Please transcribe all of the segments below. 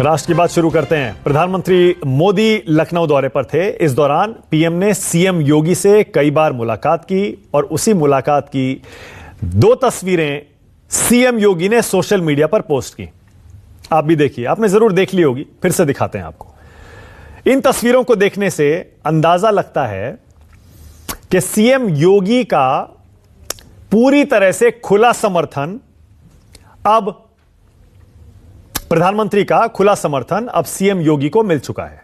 राष्ट्र की बात शुरू करते हैं। प्रधानमंत्री मोदी लखनऊ दौरे पर थे। इस दौरान पीएम ने सीएम योगी से कई बार मुलाकात की और उसी मुलाकात की 2 तस्वीरें सीएम योगी ने सोशल मीडिया पर पोस्ट की। आप भी देखिए, आपने जरूर देख ली होगी, फिर से दिखाते हैं आपको। इन तस्वीरों को देखने से अंदाजा लगता है कि सीएम योगी का पूरी तरह से खुला समर्थन अब प्रधानमंत्री का खुला समर्थन अब सीएम योगी को मिल चुका है।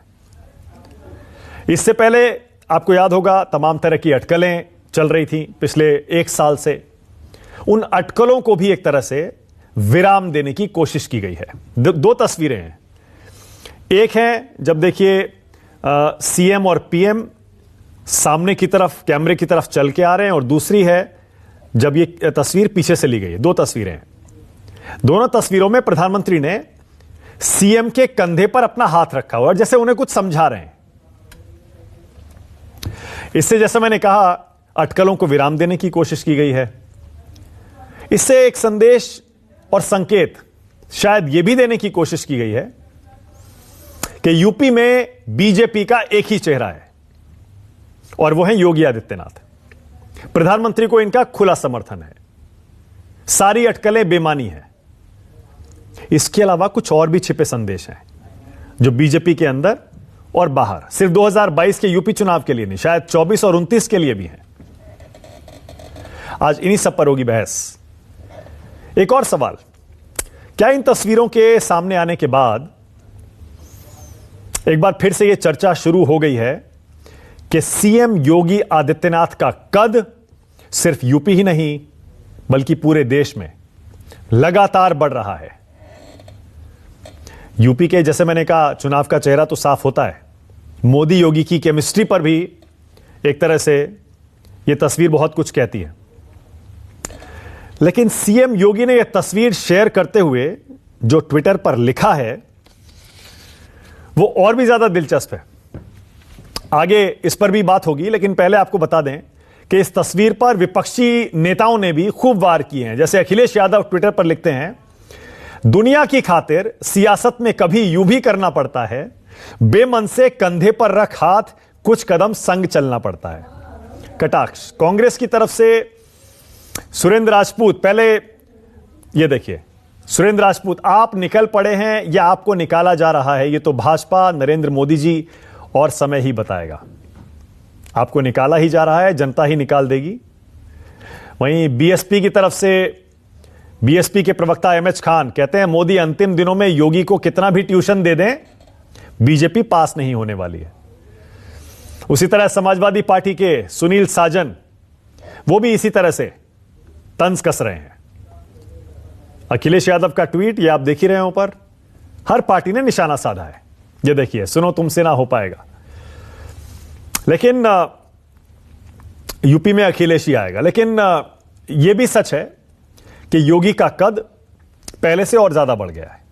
इससे पहले आपको याद होगा तमाम तरह की अटकलें चल रही थी पिछले 1 साल से। उन अटकलों को भी एक तरह से विराम देने की कोशिश की गई है। 2 तस्वीरें हैं। एक है जब देखिए सीएम और पीएम सामने की तरफ कैमरे की तरफ चल के आ रहे हैं, और दूसरी है जब ये तस्वीर पीछे से ली गई है। 2 तस्वीरें हैं। दोनों तस्वीरों में प्रधानमंत्री ने सीएम के कंधे पर अपना हाथ रखा हुआ और जैसे उन्हें कुछ समझा रहे हैं। इससे जैसे मैंने कहा अटकलों को विराम देने की कोशिश की गई है। इससे एक संदेश और संकेत शायद यह भी देने की कोशिश की गई है कि यूपी में बीजेपी का एक ही चेहरा है और वो है योगी आदित्यनाथ। प्रधानमंत्री को इनका खुला समर्थन है। सारी अटकलें बेमानी है। इसके अलावा कुछ और भी छिपे संदेश हैं जो बीजेपी के अंदर और बाहर, सिर्फ 2022 के यूपी चुनाव के लिए नहीं, शायद 24 और 29 के लिए भी हैं। आज इन्हीं सब पर होगी बहस। एक और सवाल, क्या इन तस्वीरों के सामने आने के बाद एक बार फिर से यह चर्चा शुरू हो गई है कि सीएम योगी आदित्यनाथ का कद सिर्फ यूपी ही नहीं बल्कि पूरे देश में लगातार बढ़ रहा है। यूपी के जैसे मैंने कहा चुनाव का चेहरा तो साफ होता है। मोदी योगी की केमिस्ट्री पर भी एक तरह से यह तस्वीर बहुत कुछ कहती है। लेकिन सीएम योगी ने यह तस्वीर शेयर करते हुए जो ट्विटर पर लिखा है वो और भी ज्यादा दिलचस्प है। आगे इस पर भी बात होगी, लेकिन पहले आपको बता दें कि इस तस्वीर पर विपक्षी नेताओं ने भी खूब वार किए हैं। जैसे अखिलेश यादव ट्विटर पर लिखते हैं, दुनिया की खातिर सियासत में कभी यूं भी करना पड़ता है, बेमन से कंधे पर रख हाथ कुछ कदम संग चलना पड़ता है। कटाक्ष। कांग्रेस की तरफ से सुरेंद्र राजपूत, पहले यह देखिए, सुरेंद्र राजपूत, आप निकल पड़े हैं या आपको निकाला जा रहा है, यह तो भाजपा नरेंद्र मोदी जी और समय ही बताएगा। आपको निकाला ही जा रहा है, जनता ही निकाल देगी। वहीं बीएसपी की तरफ से बीएसपी के प्रवक्ता एमएच खान कहते हैं, मोदी अंतिम दिनों में योगी को कितना भी ट्यूशन दे दें बीजेपी पास नहीं होने वाली है। उसी तरह समाजवादी पार्टी के सुनील साजन, वो भी इसी तरह से तंज कस रहे हैं। अखिलेश यादव का ट्वीट ये आप देख ही रहे हैं ऊपर, हर पार्टी ने निशाना साधा है। ये देखिए, सुनो तुमसे ना हो पाएगा। लेकिन यूपी में अखिलेश ही आएगा। लेकिन यह भी सच है कि योगी का कद पहले से और ज्यादा बढ़ गया है।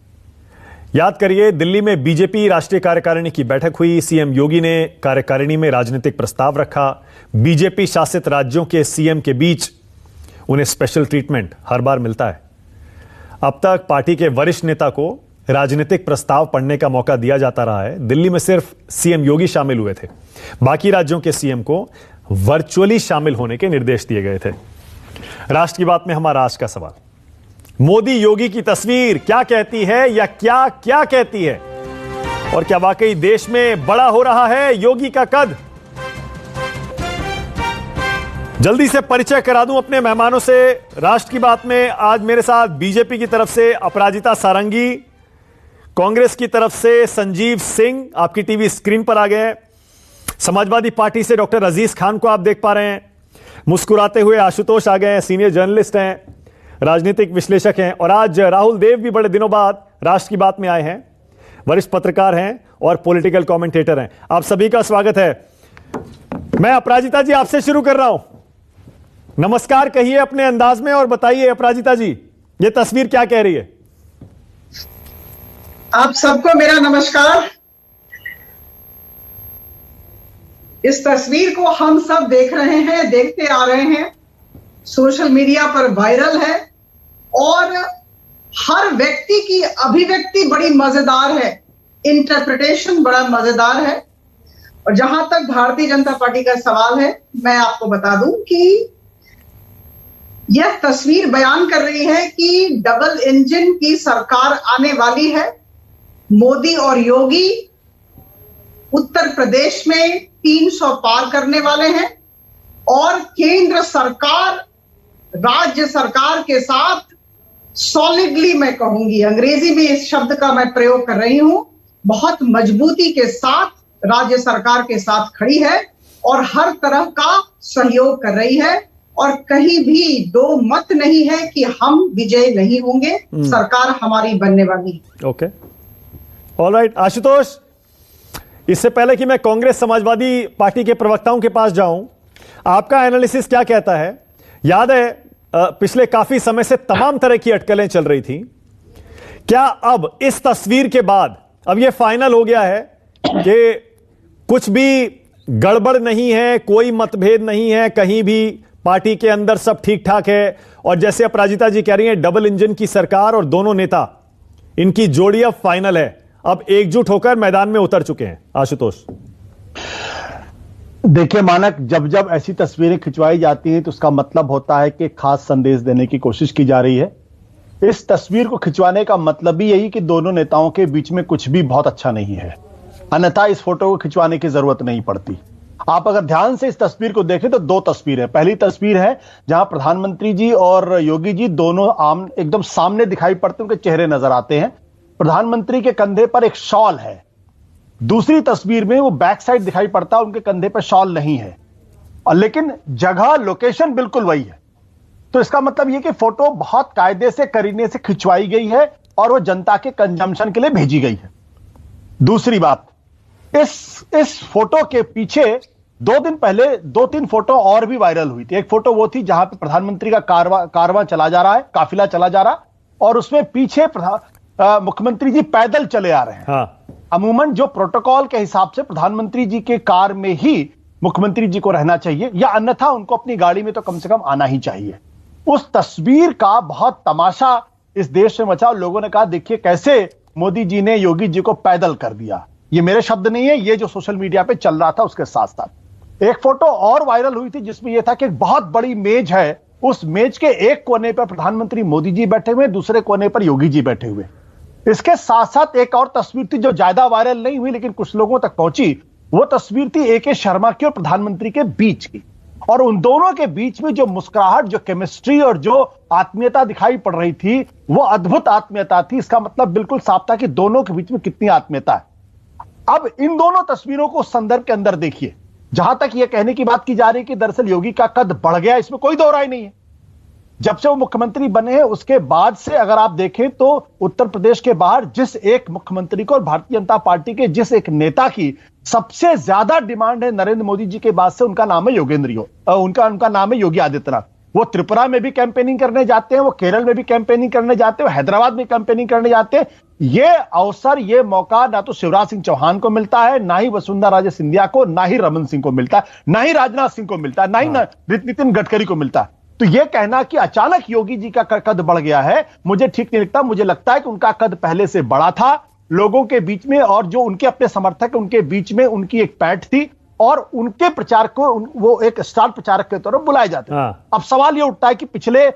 याद करिए, दिल्ली में बीजेपी राष्ट्रीय कार्यकारिणी की बैठक हुई। सीएम योगी ने कार्यकारिणी में राजनीतिक प्रस्ताव रखा। बीजेपी शासित राज्यों के सीएम के बीच उन्हें स्पेशल ट्रीटमेंट हर बार मिलता है। अब तक पार्टी के वरिष्ठ नेता को राजनीतिक प्रस्ताव पढ़ने का मौका दिया जाता रहा है। दिल्ली में सिर्फ सीएम योगी शामिल हुए थे, बाकी राज्यों के सीएम को वर्चुअली शामिल होने के निर्देश दिए गए थे। राष्ट्र की बात में हमारा आज का सवाल, मोदी योगी की तस्वीर क्या कहती है या क्या क्या कहती है, और क्या वाकई देश में बड़ा हो रहा है योगी का कद? जल्दी से परिचय करा दूं अपने मेहमानों से। राष्ट्र की बात में आज मेरे साथ बीजेपी की तरफ से अपराजिता सारंगी, कांग्रेस की तरफ से संजीव सिंह आपकी टीवी स्क्रीन पर आ गए, समाजवादी पार्टी से डॉक्टर अजीज खान को आप देख पा रहे हैं, मुस्कुराते हुए आशुतोष आ गए हैं, सीनियर जर्नलिस्ट हैं, राजनीतिक विश्लेषक हैं, और आज राहुल देव भी बड़े दिनों बाद राष्ट्र की बात में आए हैं, वरिष्ठ पत्रकार हैं और पॉलिटिकल कमेंटेटर हैं। आप सभी का स्वागत है। मैं अपराजिता जी आपसे शुरू कर रहा हूं। नमस्कार कहिए अपने अंदाज में और बताइए अपराजिता जी, ये तस्वीर क्या कह रही है? आप सबको मेरा नमस्कार। इस तस्वीर को हम सब देख रहे हैं, देखते आ रहे हैं, सोशल मीडिया पर वायरल है और हर व्यक्ति की अभिव्यक्ति बड़ी मजेदार है, इंटरप्रिटेशन बड़ा मजेदार है। और जहां तक भारतीय जनता पार्टी का सवाल है, मैं आपको बता दूं कि यह तस्वीर बयान कर रही है कि डबल इंजन की सरकार आने वाली है। मोदी और योगी उत्तर प्रदेश में 300 पार करने वाले हैं और केंद्र सरकार राज्य सरकार के साथ सॉलिडली, मैं कहूंगी, अंग्रेजी में इस शब्द का मैं प्रयोग कर रही हूं, बहुत मजबूती के साथ राज्य सरकार के साथ खड़ी है और हर तरह का सहयोग कर रही है। और कहीं भी दो मत नहीं है कि हम विजय नहीं होंगे, सरकार हमारी बनने वाली है। Okay, alright. आशुतोष, इससे पहले कि मैं कांग्रेस समाजवादी पार्टी के प्रवक्ताओं के पास जाऊं, आपका एनालिसिस क्या कहता है? याद है पिछले काफी समय से तमाम तरह की अटकलें चल रही थी। क्या अब इस तस्वीर के बाद अब यह फाइनल हो गया है कि कुछ भी गड़बड़ नहीं है, कोई मतभेद नहीं है, कहीं भी पार्टी के अंदर सब ठीक ठाक है, और जैसे अपराजिता जी कह रही हैं डबल इंजन की सरकार और दोनों नेता, इनकी जोड़ी अब फाइनल है, अब एकजुट होकर मैदान में उतर चुके हैं? आशुतोष, देखिए मानक, जब जब ऐसी तस्वीरें खिंचवाई जाती हैं तो उसका मतलब होता है कि खास संदेश देने की कोशिश की जा रही है। इस तस्वीर को खिंचवाने का मतलब भी यही कि दोनों नेताओं के बीच में कुछ भी बहुत अच्छा नहीं है, अन्यथा इस फोटो को खिंचवाने की जरूरत नहीं पड़ती। आप अगर ध्यान से इस तस्वीर को देखें तो दो तस्वीर है। पहली तस्वीर है जहां प्रधानमंत्री जी और योगी जी दोनों आम एकदम सामने दिखाई पड़ते, उनके चेहरे नजर आते हैं। प्रधानमंत्री के कंधे पर एक शॉल है। दूसरी तस्वीर में वो बैक साइड दिखाई पड़ता है, उनके कंधे पर शॉल नहीं है, और लेकिन जगह लोकेशन बिल्कुल वही है। तो इसका मतलब यह कि फोटो बहुत कायदे से करीने से खिंचवाई गई है और वो जनता के कंजम्पशन के लिए भेजी गई है। दूसरी बात, इस फोटो के पीछे 2 दिन पहले 2-3 फोटो और भी वायरल हुई थी। एक फोटो वो थी जहां पे प्रधानमंत्री का कारवां चला जा रहा है, काफिला चला जा रहा, और उसमें पीछे मुख्यमंत्री जी पैदल चले आ रहे हैं। हाँ। अमूमन जो प्रोटोकॉल के हिसाब से प्रधानमंत्री जी के कार में ही मुख्यमंत्री जी को रहना चाहिए, या अन्यथा उनको अपनी गाड़ी में तो कम से कम आना ही चाहिए। उस तस्वीर का बहुत तमाशा इस देश में मचा। लोगों ने कहा देखिए कैसे मोदी जी ने योगी जी को पैदल कर दिया। ये मेरे शब्द नहीं है, ये जो सोशल मीडिया पे चल रहा था। उसके साथ साथ एक फोटो और वायरल हुई थी जिसमें यह था कि एक बहुत बड़ी मेज है, उस मेज के एक कोने पर प्रधानमंत्री मोदी जी बैठे हुए, दूसरे कोने पर योगी जी बैठे हुए। इसके साथ साथ एक और तस्वीर थी जो ज्यादा वायरल नहीं हुई लेकिन कुछ लोगों तक पहुंची। वो तस्वीर थी ए.के. शर्मा की और प्रधानमंत्री के बीच की, और उन दोनों के बीच में जो मुस्कुराहट, जो केमिस्ट्री और जो आत्मीयता दिखाई पड़ रही थी, वो अद्भुत आत्मीयता थी। इसका मतलब बिल्कुल साफ था कि दोनों के बीच में कितनी आत्मीयता है। अब इन दोनों तस्वीरों को संदर्भ के अंदर देखिए। जहां तक यह कहने की बात की जा रही है कि दरअसल योगी का कद बढ़ गया, इसमें कोई दो राय नहीं है। जब से वो मुख्यमंत्री बने हैं उसके बाद से अगर आप देखें तो उत्तर प्रदेश के बाहर जिस एक मुख्यमंत्री को और भारतीय जनता पार्टी के जिस एक नेता की सबसे ज्यादा डिमांड है नरेंद्र मोदी जी के बाद से, उनका नाम है उनका नाम है योगी आदित्यनाथ। वो त्रिपुरा में भी कैंपेनिंग करने जाते हैं, वो केरल में भी कैंपेनिंग करने जाते हैं, वो हैदराबाद में कैंपेनिंग करने जाते हैं। ये अवसर, ये मौका ना तो शिवराज सिंह चौहान को मिलता है, ना ही वसुंधरा राजे सिंधिया को, ना ही रमन सिंह को मिलता है, ना ही राजनाथ सिंह को मिलता है, ना ही नितिन गडकरी को मिलता है। तो यह कहना कि अचानक योगी जी का कद बढ़ गया है, मुझे ठीक नहीं लगता। मुझे लगता है कि उनका कद पहले से बड़ा था लोगों के बीच में, और जो उनके अपने समर्थक उनके बीच में उनकी एक पैठ थी, और उनके प्रचार को वो एक स्टार प्रचारक के तौर पर बुलाए जाते हैं। अब सवाल यह उठता है कि पिछले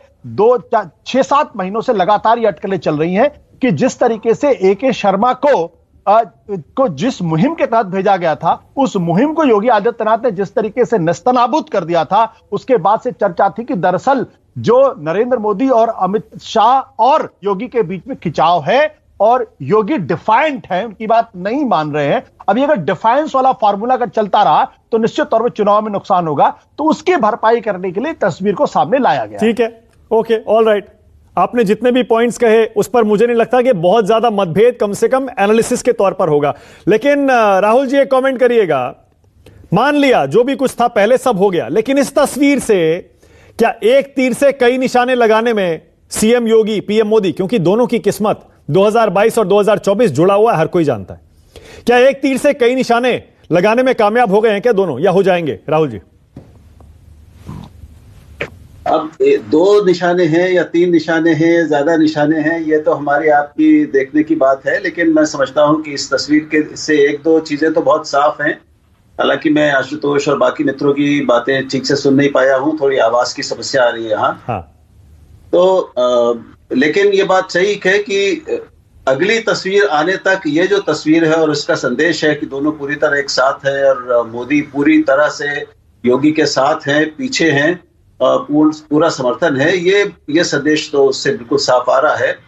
6-7 महीनों से लगातार ये अटकलें चल रही हैं कि जिस तरीके से ए.के. शर्मा को जिस मुहिम के तहत भेजा गया था, उस मुहिम को योगी आदित्यनाथ ने जिस तरीके से नेस्तनाबूद कर दिया था, उसके बाद से चर्चा थी कि दरअसल जो नरेंद्र मोदी और अमित शाह और योगी के बीच में खिंचाव है और योगी डिफाइंट है, उनकी बात नहीं मान रहे हैं। अब ये अगर डिफाइंस वाला फॉर्मूला अगर चलता रहा तो निश्चित तौर पर चुनाव में नुकसान होगा। तो उसकी भरपाई करने के लिए तस्वीर को सामने लाया गया। ठीक है, ओके, ऑल राइट। आपने जितने भी पॉइंट्स कहे उस पर मुझे नहीं लगता कि बहुत ज्यादा मतभेद कम से कम एनालिसिस के तौर पर होगा। लेकिन राहुल जी एक कमेंट करिएगा, मान लिया जो भी कुछ था पहले सब हो गया, लेकिन इस तस्वीर से क्या एक तीर से कई निशाने लगाने में सीएम योगी, पीएम मोदी, क्योंकि दोनों की किस्मत 2022 और 2024 जुड़ा हुआ है, हर कोई जानता है, क्या एक तीर से कई निशाने लगाने में कामयाब हो गए हैं क्या दोनों, या हो जाएंगे? राहुल जी। अब दो निशाने हैं या तीन निशाने हैं, ज्यादा निशाने हैं, ये तो हमारी आपकी देखने की बात है। लेकिन मैं समझता हूं कि इस तस्वीर के से एक दो चीजें तो बहुत साफ हैं। हालांकि मैं आशुतोष और बाकी मित्रों की बातें ठीक से सुन नहीं पाया हूं, थोड़ी आवाज की समस्या आ रही है यहाँ। हाँ। तो लेकिन ये बात सही है कि अगली तस्वीर आने तक ये जो तस्वीर है और उसका संदेश है कि दोनों पूरी तरह एक साथ है और मोदी पूरी तरह से योगी के साथ हैं, पीछे हैं, पूरा समर्थन है, ये संदेश तो उससे बिल्कुल साफ आ रहा है।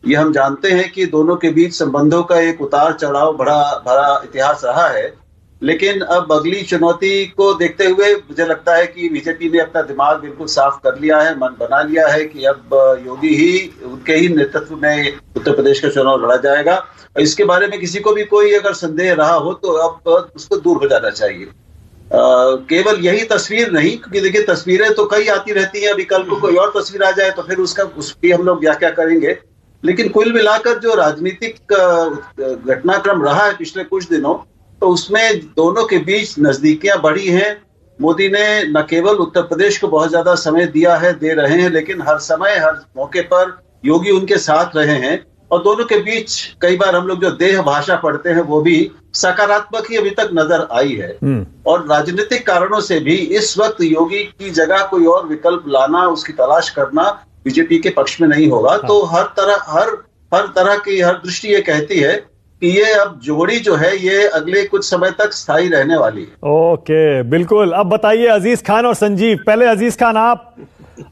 ये हम जानते हैं कि दोनों के बीच संबंधों का एक उतार चढ़ाव भरा इतिहास रहा है। लेकिन अब अगली चुनौती को देखते हुए मुझे लगता है कि बीजेपी ने अपना दिमाग बिल्कुल साफ कर लिया है, मन बना लिया है कि अब योगी ही, उनके ही नेतृत्व में उत्तर प्रदेश का चुनाव लड़ा जाएगा। इसके बारे में किसी को भी कोई अगर संदेह रहा हो तो अब उसको दूर हो जाना चाहिए। केवल यही तस्वीर नहीं, क्योंकि देखिए तस्वीरें तो कई आती रहती हैं, अभी कल को कोई और तस्वीर आ जाए तो फिर उसकी हम लोग व्याख्या करेंगे। लेकिन कुल मिलाकर जो राजनीतिक घटनाक्रम रहा है पिछले कुछ दिनों, तो उसमें दोनों के बीच नजदीकियां बढ़ी हैं। मोदी ने न केवल उत्तर प्रदेश को बहुत ज्यादा समय दिया है, दे रहे हैं, लेकिन हर समय हर मौके पर योगी उनके साथ रहे हैं। और दोनों के बीच कई बार हम लोग जो देह भाषा पढ़ते हैं वो भी सकारात्मक ही अभी तक नजर आई है। और राजनीतिक कारणों से भी इस वक्त योगी की जगह कोई और विकल्प लाना, उसकी तलाश करना बीजेपी के पक्ष में नहीं होगा। तो हर तरह की हर दृष्टि ये कहती है कि ये अब जोड़ी जो है ये अगले कुछ समय तक स्थायी रहने वाली है। ओके, बिल्कुल। अब बताइए अजीज खान और संजीव, पहले अजीज खान,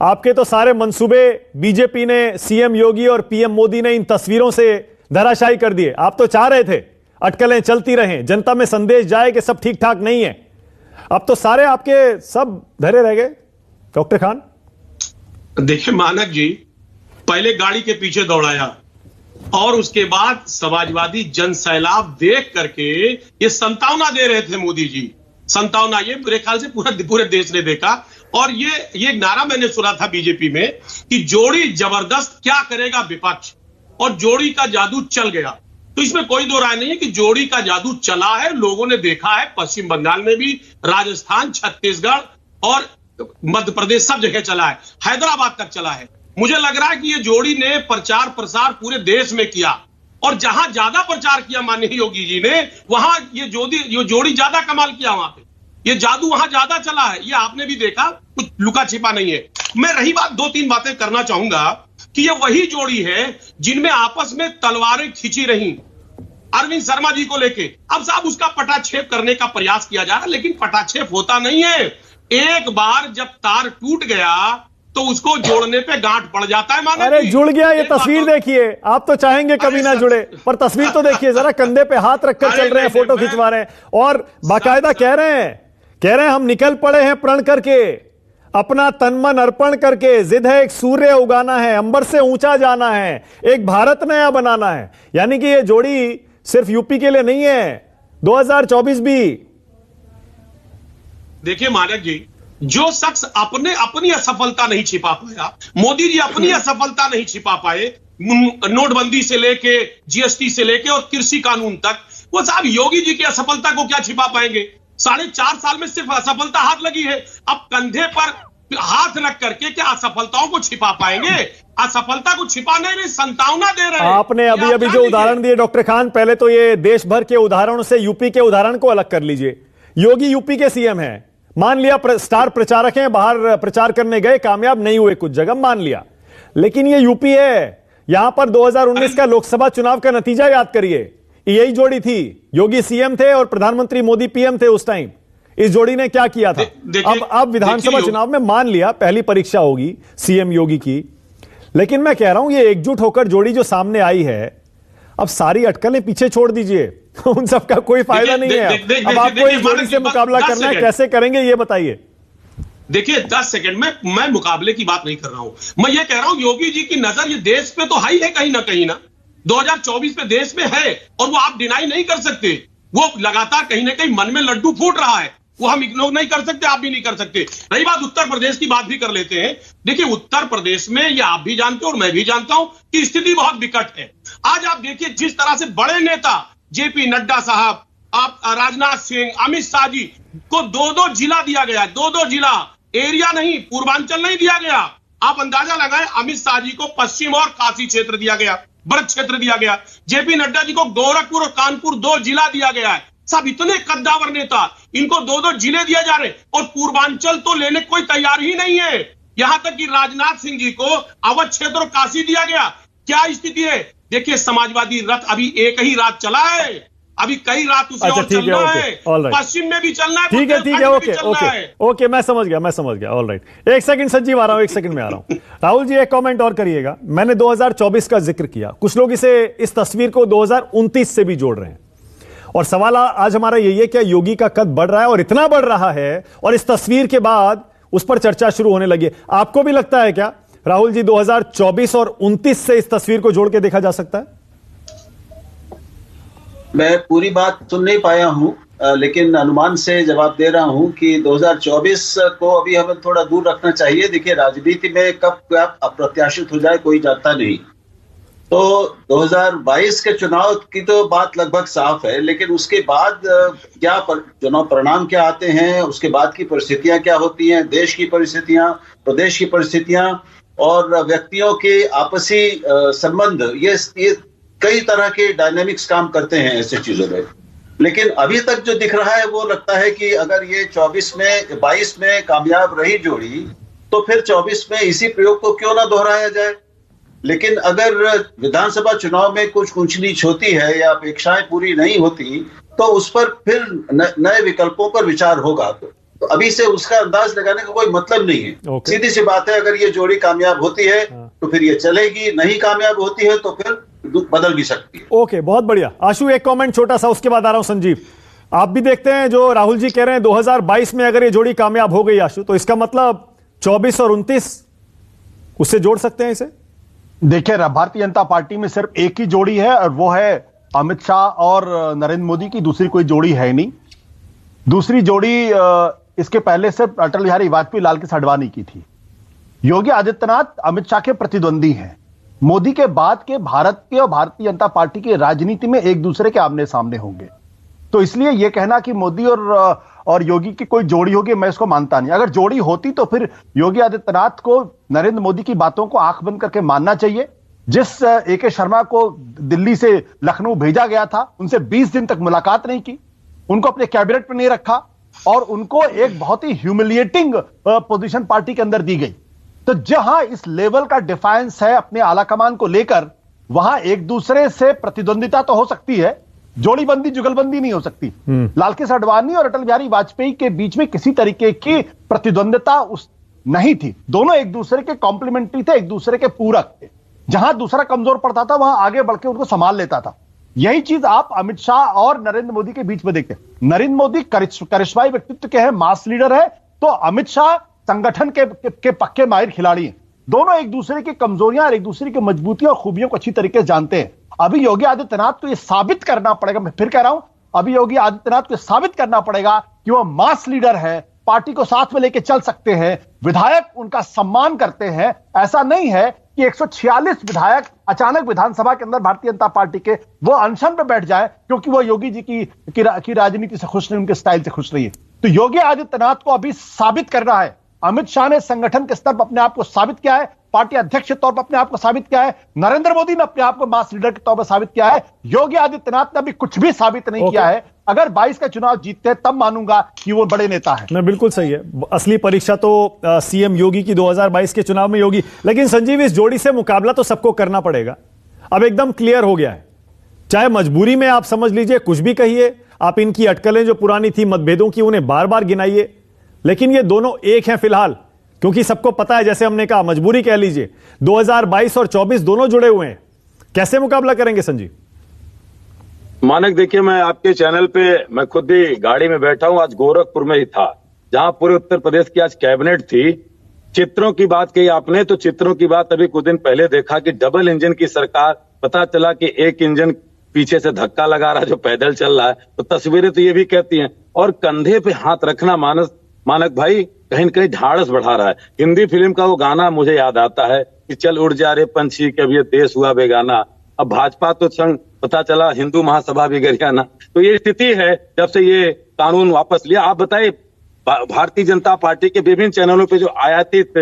आपके तो सारे मंसूबे बीजेपी ने, सीएम योगी और पीएम मोदी ने इन तस्वीरों से धराशायी कर दिए। आप तो चाह रहे थे अटकलें चलती रहें, जनता में संदेश जाए कि सब ठीक ठाक नहीं है। अब तो सारे आपके सब धरे रह गए। डॉक्टर खान, देखिए मानक जी, पहले गाड़ी के पीछे दौड़ाया और उसके बाद समाजवादी जन सैलाब देख करके ये संतावना दे रहे थे मोदी जी। संतावना ये मेरे ख्याल से पूरे देश ने देखा। और ये नारा मैंने सुना था बीजेपी में कि जोड़ी जबरदस्त, क्या करेगा विपक्ष, और जोड़ी का जादू चल गया। तो इसमें कोई दो राय नहीं है कि जोड़ी का जादू चला है, लोगों ने देखा है। पश्चिम बंगाल में भी, राजस्थान, छत्तीसगढ़ और मध्य प्रदेश, सब जगह चला है, हैदराबाद तक चला है। मुझे लग रहा है कि ये जोड़ी ने प्रचार प्रसार पूरे देश में किया, और जहां ज्यादा प्रचार किया माननीय योगी जी ने, वहां ये जोड़ी ज्यादा कमाल किया। वहां पे ये जादू वहां ज्यादा चला है, ये आपने भी देखा, कुछ लुका छिपा नहीं है। मैं रही बात, दो तीन बातें करना चाहूंगा कि ये वही जोड़ी है जिनमें आपस में तलवारें खींची रही अरविंद शर्मा जी को लेके। अब साहब उसका पटाक्षेप करने का प्रयास किया जा रहा है, लेकिन पटाक्षेप होता नहीं है। एक बार जब तार टूट गया तो उसको जोड़ने पे गांठ पड़ जाता है। मानो अरे जुड़ गया। ये तस्वीर देखिए, आप तो चाहेंगे कभी ना जुड़े, पर तस्वीर तो देखिए जरा, कंधे पे हाथ रखकर चल रहे हैं, फोटो खिंचवा रहे हैं और बाकायदा कह रहे हैं हम निकल पड़े हैं प्रण करके, अपना तन मन अर्पण करके। जिद है एक सूर्य उगाना है, अंबर से ऊंचा जाना है, एक भारत नया बनाना है। यानी कि ये जोड़ी सिर्फ यूपी के लिए नहीं है, 2024 भी। देखिए मानक जी, जो शख्स अपनी असफलता नहीं छिपा पाया, मोदी जी अपनी असफलता नहीं छिपा पाए, नोटबंदी से लेके जीएसटी से लेके और कृषि कानून तक, वो साहब योगी जी की असफलता को क्या छिपा पाएंगे? 4.5 साल में सिर्फ असफलता हाथ लगी है। अब कंधे पर हाथ रख करके क्या असफलताओं को छिपा पाएंगे? असफलता को छिपाने में संतावना दे रहे हैं। आपने अभी जो उदाहरण दिए डॉक्टर खान, पहले तो ये देश भर के उदाहरणों से यूपी के उदाहरण को अलग कर लीजिए। योगी यूपी के सीएम हैं, मान लिया स्टार प्रचारक हैं, बाहर प्रचार करने गए, कामयाब नहीं हुए कुछ जगह, मान लिया, लेकिन ये यूपी है। यहां पर 2019 का लोकसभा चुनाव का नतीजा याद करिए, यही जोड़ी थी। योगी सीएम थे और प्रधानमंत्री मोदी पीएम थे उस टाइम। इस जोड़ी ने क्या किया था? अब विधानसभा चुनाव में मान लिया पहली परीक्षा होगी सीएम योगी की, लेकिन मैं कह रहा हूं ये एकजुट होकर जोड़ी जो सामने आई है, अब सारी अटकलें पीछे छोड़ दीजिए, उन सब का कोई फायदा नहीं है। अब आपको इस जोड़ी से मुकाबला करना है, कैसे करेंगे ये बताइए। देखिए 10 सेकंड में, मैं मुकाबले की बात नहीं कर रहा हूं। मैं ये कह रहा हूं योगी जी की नजर ये देश पे तो हाई है कहीं ना 2024 में देश में है, और वो आप डिनाई नहीं कर सकते। वो लगातार कहीं ना कहीं मन में लड्डू फूट रहा है, वो हम इग्नोर नहीं कर सकते, आप भी नहीं कर सकते। रही बात उत्तर प्रदेश की, बात भी कर लेते हैं। देखिए उत्तर प्रदेश में, ये आप भी जानते हो और मैं भी जानता हूं कि स्थिति बहुत विकट है। आज आप देखिए जिस तरह से बड़े नेता जेपी नड्डा साहब, आप राजनाथ सिंह, अमित शाह जी को 2-2 जिला दिया गया, 2-2 जिला। एरिया नहीं, पूर्वांचल नहीं दिया गया। आप अंदाजा लगाएं, अमित शाह जी को पश्चिम और काशी क्षेत्र दिया गया, ब्रज क्षेत्र दिया गया। जेपी नड्डा जी को गोरखपुर और कानपुर 2 जिला दिया गया है। सब इतने कद्दावर नेता, इनको 2-2 जिले दिए जा रहे, और पूर्वांचल तो लेने कोई तैयार ही नहीं है। यहां तक कि राजनाथ सिंह जी को अवध क्षेत्र और काशी दिया गया। क्या स्थिति है? देखिए, समाजवादी रथ अभी एक ही रात चला है, अभी कई रात उसे और चलना है, पश्चिम में भी चलना है, ठीक है, ओके, मैं समझ गया। ऑल राइट, एक सेकंड संजीव, आ रहा हूं, एक सेकंड में आ रहा हूं। राहुल जी, एक कमेंट और करिएगा। मैंने 2024 का जिक्र किया, कुछ लोग इस तस्वीर को 2029 से भी जोड़ रहे हैं, और सवाल आज हमारा यही है, क्या योगी का कद बढ़ रहा है, और इतना बढ़ रहा है, और इस तस्वीर के बाद उस पर चर्चा शुरू होने लगी। आपको भी लगता है क्या राहुल जी 2024 और 29 से इस तस्वीर को जोड़ के देखा जा सकता है? मैं पूरी बात सुन नहीं पाया हूं, लेकिन अनुमान से जवाब दे रहा हूं कि 2024 को अभी हमें थोड़ा दूर रखना चाहिए। देखिए, राजनीति में कब क्या अप्रत्याशित हो जाए कोई जानता नहीं। तो 2022 के चुनाव की तो बात लगभग साफ है, लेकिन उसके बाद क्या चुनाव परिणाम क्या आते हैं, उसके बाद की परिस्थितियां क्या होती हैं, देश की परिस्थितियां, प्रदेश की परिस्थितियां और व्यक्तियों के आपसी संबंध, ये कई तरह के डायनेमिक्स काम करते हैं ऐसे चीजों में। लेकिन अभी तक जो दिख रहा है वो लगता है कि अगर ये 22 में कामयाब रही जोड़ी, तो फिर 24 में इसी प्रयोग को क्यों ना दोहराया जाए। लेकिन अगर विधानसभा चुनाव में कुछ ऊंच नीच होती है या अपेक्षाएं पूरी नहीं होती, तो उस पर फिर नए विकल्पों पर विचार होगा। तो अभी से उसका अंदाज लगाने का कोई मतलब नहीं है। सीधी सी बात है, अगर ये जोड़ी कामयाब होती है तो फिर ये चलेगी, नहीं कामयाब होती है तो फिर बदल भी सकती है। ओके, बहुत बढ़िया। आशु, एक कमेंट छोटा सा, उसके बाद आ रहा हूं संजीव। आप भी देखते हैं जो राहुल जी कह रहे हैं, 2022 में अगर ये जोड़ी कामयाब हो गई आशु, तो इसका मतलब 24 और 29 उससे जोड़ सकते हैं इसे? देखिए, भारतीय जनता पार्टी में सिर्फ एक ही जोड़ी है, और वो है अमित शाह और नरेंद्र मोदी की। दूसरी कोई जोड़ी है नहीं। दूसरी जोड़ी इसके पहले सिर्फ अटल बिहारी वाजपेयी, लाल कृष्ण आडवाणी की थी। योगी आदित्यनाथ अमित शाह के प्रतिद्वंदी हैं। मोदी के बाद के भारत के और भारतीय जनता पार्टी की राजनीति में एक दूसरे के आमने सामने होंगे। तो इसलिए यह कहना कि मोदी और योगी की कोई जोड़ी होगी, मैं इसको मानता नहीं। अगर जोड़ी होती तो फिर योगी आदित्यनाथ को नरेंद्र मोदी की बातों को आंख बंद करके मानना चाहिए। जिस AK शर्मा को दिल्ली से लखनऊ भेजा गया था, उनसे 20 दिन तक मुलाकात नहीं की, उनको अपने कैबिनेट में नहीं रखा, और उनको एक बहुत ही ह्यूमिलिएटिंग पोजीशन पार्टी के अंदर दी गई। तो जहां इस लेवल का डिफायंस है अपने आलाकमान को लेकर, वहां एक दूसरे से प्रतिद्वंदिता तो हो सकती है, जोड़ीबंदी जुगलबंदी नहीं हो सकती। लाल कृष्ण आडवाणी और अटल बिहारी वाजपेयी के बीच में किसी तरीके की प्रतिद्वंदिता नहीं थी। दोनों एक दूसरे के कॉम्प्लीमेंट्री थे, एक दूसरे के पूरक थे। जहां दूसरा कमजोर पड़ता था, वहां आगे बढ़ के उनको संभाल लेता था। यही चीज आप अमित शाह और नरेंद्र मोदी के बीच में देखते हैं। नरेंद्र मोदी करिश्माई व्यक्तित्व के हैं, मास लीडर है, तो अमित शाह संगठन के पक्के माहिर खिलाड़ी हैं। दोनों एक दूसरे की कमजोरियां और एक दूसरे की मजबूतियां और खूबियों को अच्छी तरीके से जानते हैं। अभी योगी आदित्यनाथ को यह साबित करना पड़ेगा, मैं फिर कह रहा हूं, अभी योगी आदित्यनाथ को साबित करना पड़ेगा कि वह मास लीडर है, पार्टी को साथ में लेकर चल सकते हैं, विधायक उनका सम्मान करते हैं। ऐसा नहीं है कि 146 विधायक अचानक विधानसभा के अंदर भारतीय जनता पार्टी के वो अनशन पे बैठ जाए क्योंकि वो योगी जी की राजनीति से खुश नहीं, उनके स्टाइल से खुश नहीं है। तो योगी आदित्यनाथ को अभी साबित करना है। अमित शाह ने संगठन के स्तर पर अपने आप को साबित किया है, पार्टी अध्यक्ष के तौर पर अपने आप को साबित किया है, नरेंद्र मोदी ने अपने आप को मास लीडर के तौर पर साबित किया है। योगी आदित्यनाथ ने अभी कुछ भी साबित नहीं किया है। अगर 22 का चुनाव जीतते हैं तब मानूंगा कि वो बड़े नेता है। नहीं, बिल्कुल सही है। असली परीक्षा तो सीएम योगी की 2022 के चुनाव में होगी। लेकिन संजीव, इस जोड़ी से मुकाबला तो सबको करना पड़ेगा। अब एकदम क्लियर हो गया है, चाहे मजबूरी में आप समझ लीजिए, कुछ भी कहिए, आप इनकी अटकलें जो पुरानी थी मतभेदों की उन्हें बार बार गिनाइए, लेकिन ये दोनों एक हैं फिलहाल, क्योंकि सबको पता है, जैसे हमने कहा, मजबूरी कह लीजिए, 2022 और 24 दोनों जुड़े हुए हैं। कैसे मुकाबला करेंगे संजीव? मानक, देखिए, मैं आपके चैनल पे मैं खुद भी गाड़ी में बैठा हूं, आज गोरखपुर में ही था, जहां पूरे उत्तर प्रदेश की आज कैबिनेट थी। चित्रों की बात कही आपने, तो चित्रों की बात अभी कुछ दिन पहले देखा कि डबल इंजन की सरकार, पता चला कि एक इंजन पीछे से धक्का लगा रहा है जो पैदल चल रहा है। तो तस्वीरें तो ये भी कहती हैं। और कंधे पे हाथ रखना मानक भाई कहीं न कहीं ढाढ़स बढ़ा रहा है। हिंदी फिल्म का वो गाना मुझे याद आता है कि चल उड़ जा रे पंछी, कब ये देश हुआ बेगाना। अब भाजपा तो संग पता चला हिंदू महासभा भी गरियाना। तो ये स्थिति है जब से ये कानून वापस लिया। आप बताइए, भारतीय जनता पार्टी के विभिन्न चैनलों पे जो आयातित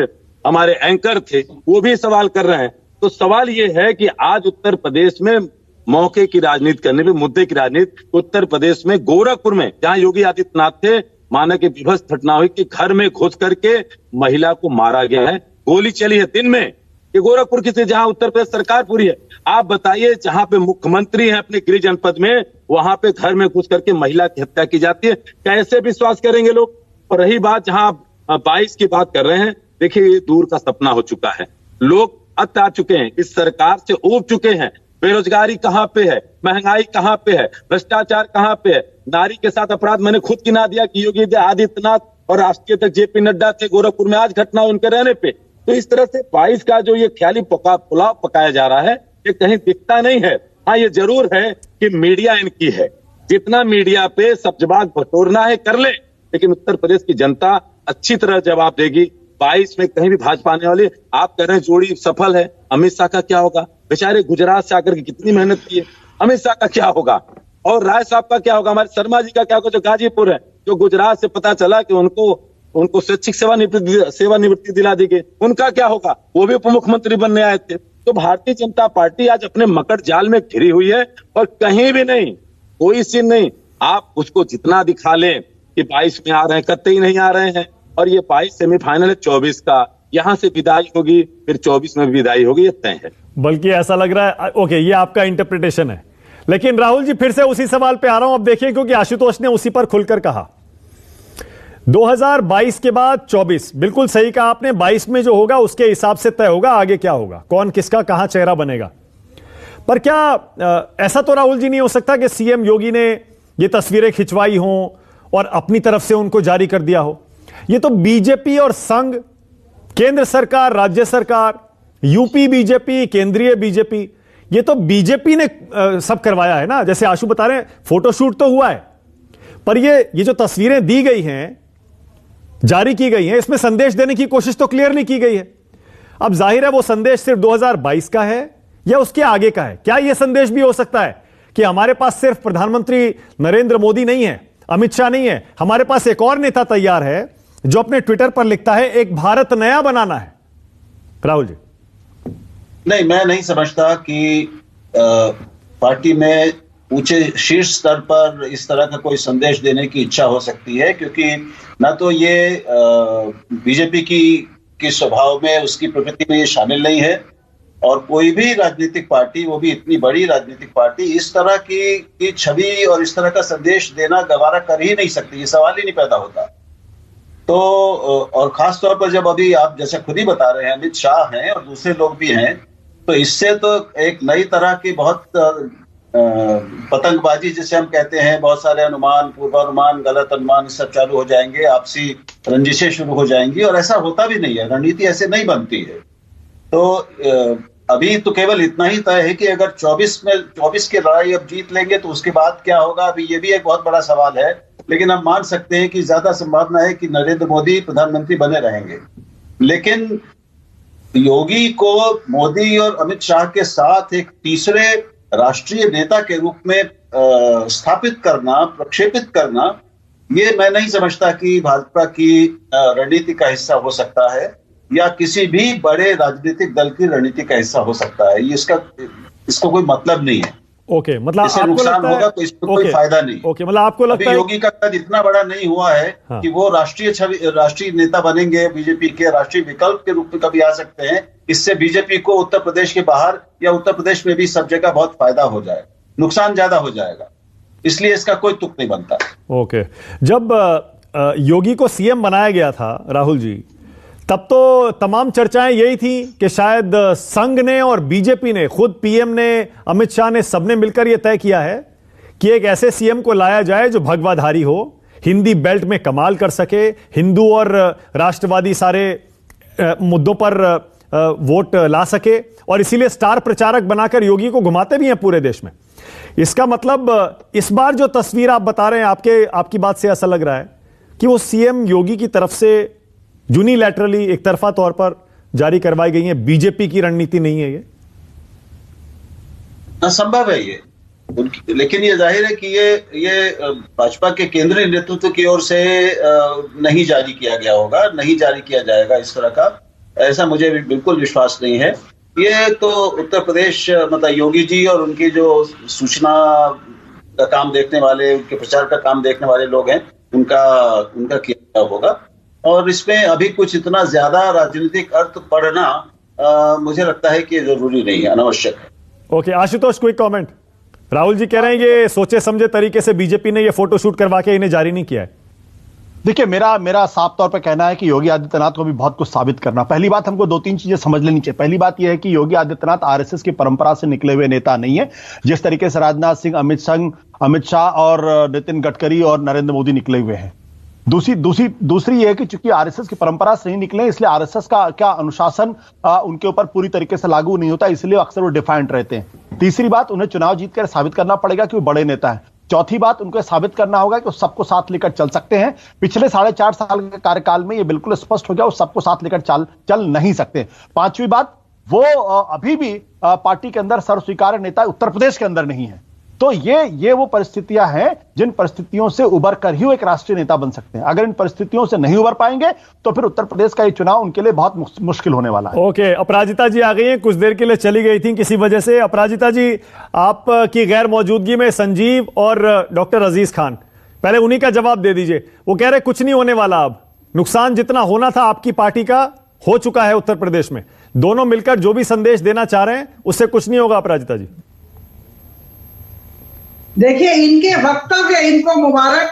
हमारे एंकर थे वो भी सवाल कर रहे हैं। तो सवाल ये है कि आज उत्तर प्रदेश में मौके की राजनीति करने पे, मुद्दे की राजनीति, उत्तर प्रदेश में गोरखपुर में जहां योगी आदित्यनाथ थे, माना कि विभत्स घटना हुई कि घर में घुस करके महिला को मारा गया है, गोली चली है दिन में। ये गोरखपुर की से जहां उत्तर प्रदेश सरकार पूरी है। आप बताइए, जहां पे मुख्यमंत्री हैं अपने गृह जनपद में, वहां पे घर में घुस करके महिला की हत्या की जाती है, कैसे विश्वास करेंगे लोग? और रही बात जहां 22 की बात कर रहे हैं, देखिए ये दूर का सपना हो चुका है। लोग अत आ चुके हैं, इस सरकार से ऊब चुके हैं। बेरोजगारी कहां पे है, महंगाई कहां पे है, भ्रष्टाचार कहां पे है, नारी के साथ अपराध। मैंने खुद गिना दिया कि योगी आदित्यनाथ और राष्ट्रीय अध्यक्ष जेपी नड्डा थे गोरखपुर में, आज घटना उनके रहने पे। तो इस तरह से 22 का जो ये ख्याली पुलाव पकाया जा रहा है, ये कहीं दिखता नहीं है। हाँ, ये जरूर है कि मीडिया इनकी है, जितना मीडिया पे सब्जबाग बटोरना है कर ले, लेकिन उत्तर प्रदेश की जनता अच्छी तरह जवाब देगी। 22 में कहीं भी भाजपा आने वाली। आप कह रहे हैं जोड़ी सफल है, अमित शाह का क्या होगा? बेचारे गुजरात से आकर के कितनी मेहनत की है। अमित शाह का क्या होगा? और राय साहब का क्या होगा? हमारे शर्मा जी का क्या होगा जो गाजीपुर है, जो गुजरात से पता चला कि उनको स्वैच्छिक सेवानिवृत्ति दिला दी गई, उनका क्या होगा? वो भी उप मुख्यमंत्री बनने आए थे। तो भारतीय जनता पार्टी आज अपने मकड़ जाल में घिरी हुई है और कहीं भी नहीं, कोई सीन नहीं। आप उसको जितना दिखा लें कि 22 में आ रहे हैं, कतई नहीं आ रहे हैं। और ये 22 सेमीफाइनल है 24 का, यहां से विदाई होगी, फिर 24 में विदाई होगी, ये तय है। बल्कि ऐसा लग रहा है, ओके, ये आपका इंटरप्रिटेशन है। लेकिन राहुल जी, फिर से उसी सवाल पे आ रहा हूं। अब देखिए, क्योंकि आशुतोष ने उसी पर खुलकर कहा 2022 के बाद 24, बिल्कुल सही कहा आपने। 22 में जो होगा उसके हिसाब से तय होगा आगे क्या होगा, कौन किसका कहां चेहरा बनेगा। पर क्या ऐसा तो राहुल जी नहीं हो सकता कि सीएम योगी ने ये तस्वीरें खिंचवाई हों और अपनी तरफ से उनको जारी कर दिया हो? ये तो बीजेपी और संघ, केंद्र सरकार, राज्य सरकार, यूपी बीजेपी, केंद्रीय बीजेपी, ये तो बीजेपी ने सब करवाया है ना। जैसे आशु बता रहे हैं, फोटोशूट तो हुआ है, पर ये जो तस्वीरें दी गई हैं, जारी की गई हैं, इसमें संदेश देने की कोशिश तो क्लियरली की गई है। अब जाहिर है वो संदेश सिर्फ 2022 का है या उसके आगे का है? क्या यह संदेश भी हो सकता है कि हमारे पास सिर्फ प्रधानमंत्री नरेंद्र मोदी नहीं है, अमित शाह नहीं है, हमारे पास एक और नेता तैयार है जो अपने ट्विटर पर लिखता है एक भारत नया बनाना है? राहुल जी, नहीं, मैं नहीं समझता कि पार्टी में ऊंचे शीर्ष स्तर पर इस तरह का कोई संदेश देने की इच्छा हो सकती है, क्योंकि ना तो ये बीजेपी की स्वभाव में, उसकी प्रकृति में ये शामिल नहीं है। और कोई भी राजनीतिक पार्टी, वो भी इतनी बड़ी राजनीतिक पार्टी, इस तरह की छवि और इस तरह का संदेश देना गवारा कर ही नहीं सकती, ये सवाल ही नहीं पैदा होता। तो और खास तौर पर जब अभी आप जैसे खुद ही बता रहे हैं अमित शाह हैं और दूसरे लोग भी हैं, तो इससे तो एक नई तरह की बहुत पतंगबाजी जिसे हम कहते हैं, बहुत सारे अनुमान, पूर्वानुमान, गलत अनुमान सब चालू हो जाएंगे, आपसी रंजिशें शुरू हो जाएंगी। और ऐसा होता भी नहीं है, रणनीति ऐसे नहीं बनती है। तो अभी तो केवल इतना ही तय है कि अगर 24 की लड़ाई अब जीत लेंगे तो उसके बाद क्या होगा, अभी ये भी एक बहुत बड़ा सवाल है। लेकिन हम मान सकते हैं कि ज्यादा संभावना है कि नरेंद्र मोदी प्रधानमंत्री बने रहेंगे। लेकिन योगी को मोदी और अमित शाह के साथ एक तीसरे राष्ट्रीय नेता के रूप में स्थापित करना, प्रक्षेपित करना, ये मैं नहीं समझता कि भाजपा की रणनीति का हिस्सा हो सकता है या किसी भी बड़े राजनीतिक दल की रणनीति का हिस्सा हो सकता है। ये इसको कोई मतलब नहीं है। ओके, मतलब इससे आपको नुकसान होगा तो इसमें कोई फायदा नहीं। ओके, मतलब आपको लगता है योगी का कद इतना बड़ा नहीं हुआ है हाँ। कि वो राष्ट्रीय नेता बनेंगे, बीजेपी के राष्ट्रीय विकल्प के रूप में कभी आ सकते हैं। इससे बीजेपी को उत्तर प्रदेश के बाहर या उत्तर प्रदेश में भी सब जगह बहुत फायदा हो जाएगा, नुकसान ज्यादा हो जाएगा, इसलिए इसका कोई तुक नहीं बनता। ओके, जब योगी को सीएम बनाया गया था राहुल जी, तब तो तमाम चर्चाएं यही थी कि शायद संघ ने और बीजेपी ने, खुद पीएम ने, अमित शाह ने, सबने मिलकर यह तय किया है कि एक ऐसे सीएम को लाया जाए जो भगवाधारी हो, हिंदी बेल्ट में कमाल कर सके, हिंदू और राष्ट्रवादी सारे मुद्दों पर वोट ला सके, और इसीलिए स्टार प्रचारक बनाकर योगी को घुमाते भी हैं पूरे देश में। इसका मतलब इस बार जो तस्वीर आप बता रहे हैं, आपकी बात से ऐसा लग रहा है कि वो सीएम योगी की तरफ से यूनिलैटरली, एक तरफा तौर पर जारी करवाई गई है, बीजेपी की रणनीति नहीं है ये? असंभव है ये। लेकिन ये जाहिर है कि ये भाजपा के केंद्रीय नेतृत्व की ओर से नहीं जारी किया गया होगा, नहीं जारी किया जाएगा इस तरह का, ऐसा मुझे बिल्कुल विश्वास नहीं है। ये तो उत्तर प्रदेश मतलब योगी जी और उनकी जो सूचना का काम देखने वाले, उनके प्रचार का काम देखने वाले लोग हैं, उनका किया होगा। और इसमें अभी कुछ इतना ज्यादा राजनीतिक अर्थ पढ़ना मुझे लगता है कि जरूरी नहीं है, अनावश्यक है। ओके, आशुतोष कोई कमेंट? राहुल जी कह रहे हैं ये सोचे समझे तरीके से बीजेपी ने ये फोटोशूट करवा के इन्हें जारी नहीं किया है। देखिए, मेरा साफ तौर पे कहना है कि योगी आदित्यनाथ को भी बहुत कुछ साबित करना। पहली बात, हमको दो तीन चीजें समझ लेनी चाहिए। पहली बात यह है कि योगी आदित्यनाथ आरएसएस की परंपरा से निकले हुए नेता नहीं है, जिस तरीके से राजनाथ सिंह, अमित शाह और नितिन गडकरी और नरेंद्र मोदी निकले हुए हैं। दूसरी यह है कि चूंकि आरएसएस की परंपरा से नहीं निकले, इसलिए आरएसएस का क्या अनुशासन उनके ऊपर पूरी तरीके से लागू नहीं होता, इसलिए अक्सर वो डिफाइंट रहते हैं। तीसरी बात, उन्हें चुनाव जीतकर साबित करना पड़ेगा कि वो बड़े नेता हैं। चौथी बात, उनको साबित करना होगा कि वो सबको साथ लेकर चल सकते हैं। पिछले 4.5 साल के कार्यकाल में ये बिल्कुल स्पष्ट हो गया, वो सबको साथ लेकर चल नहीं सकते। पांचवी बात, वो अभी भी पार्टी के अंदर सर्वस्वीकार्य नेता उत्तर प्रदेश के अंदर नहीं है। तो ये वो परिस्थितियां हैं जिन परिस्थितियों से उबर कर ही वो एक राष्ट्रीय नेता बन सकते हैं। अगर इन परिस्थितियों से नहीं उबर पाएंगे तो फिर उत्तर प्रदेश का ये चुनाव उनके लिए बहुत मुश्किल होने वाला है। ओके, अपराजिता जी आ गई हैं, कुछ देर के लिए चली गई थी किसी वजह से। अपराजिता जी, आपकी गैर मौजूदगी में संजीव और डॉक्टर अजीज खान, पहले उन्हीं का जवाब दे दीजिए। वो कह रहे कुछ नहीं होने वाला, अब नुकसान जितना होना था आपकी पार्टी का हो चुका है उत्तर प्रदेश में। दोनों मिलकर जो भी संदेश देना चाह रहे हैं उससे कुछ नहीं होगा। अपराजिता जी देखिए, इनके वक्तव्य, इनको मुबारक।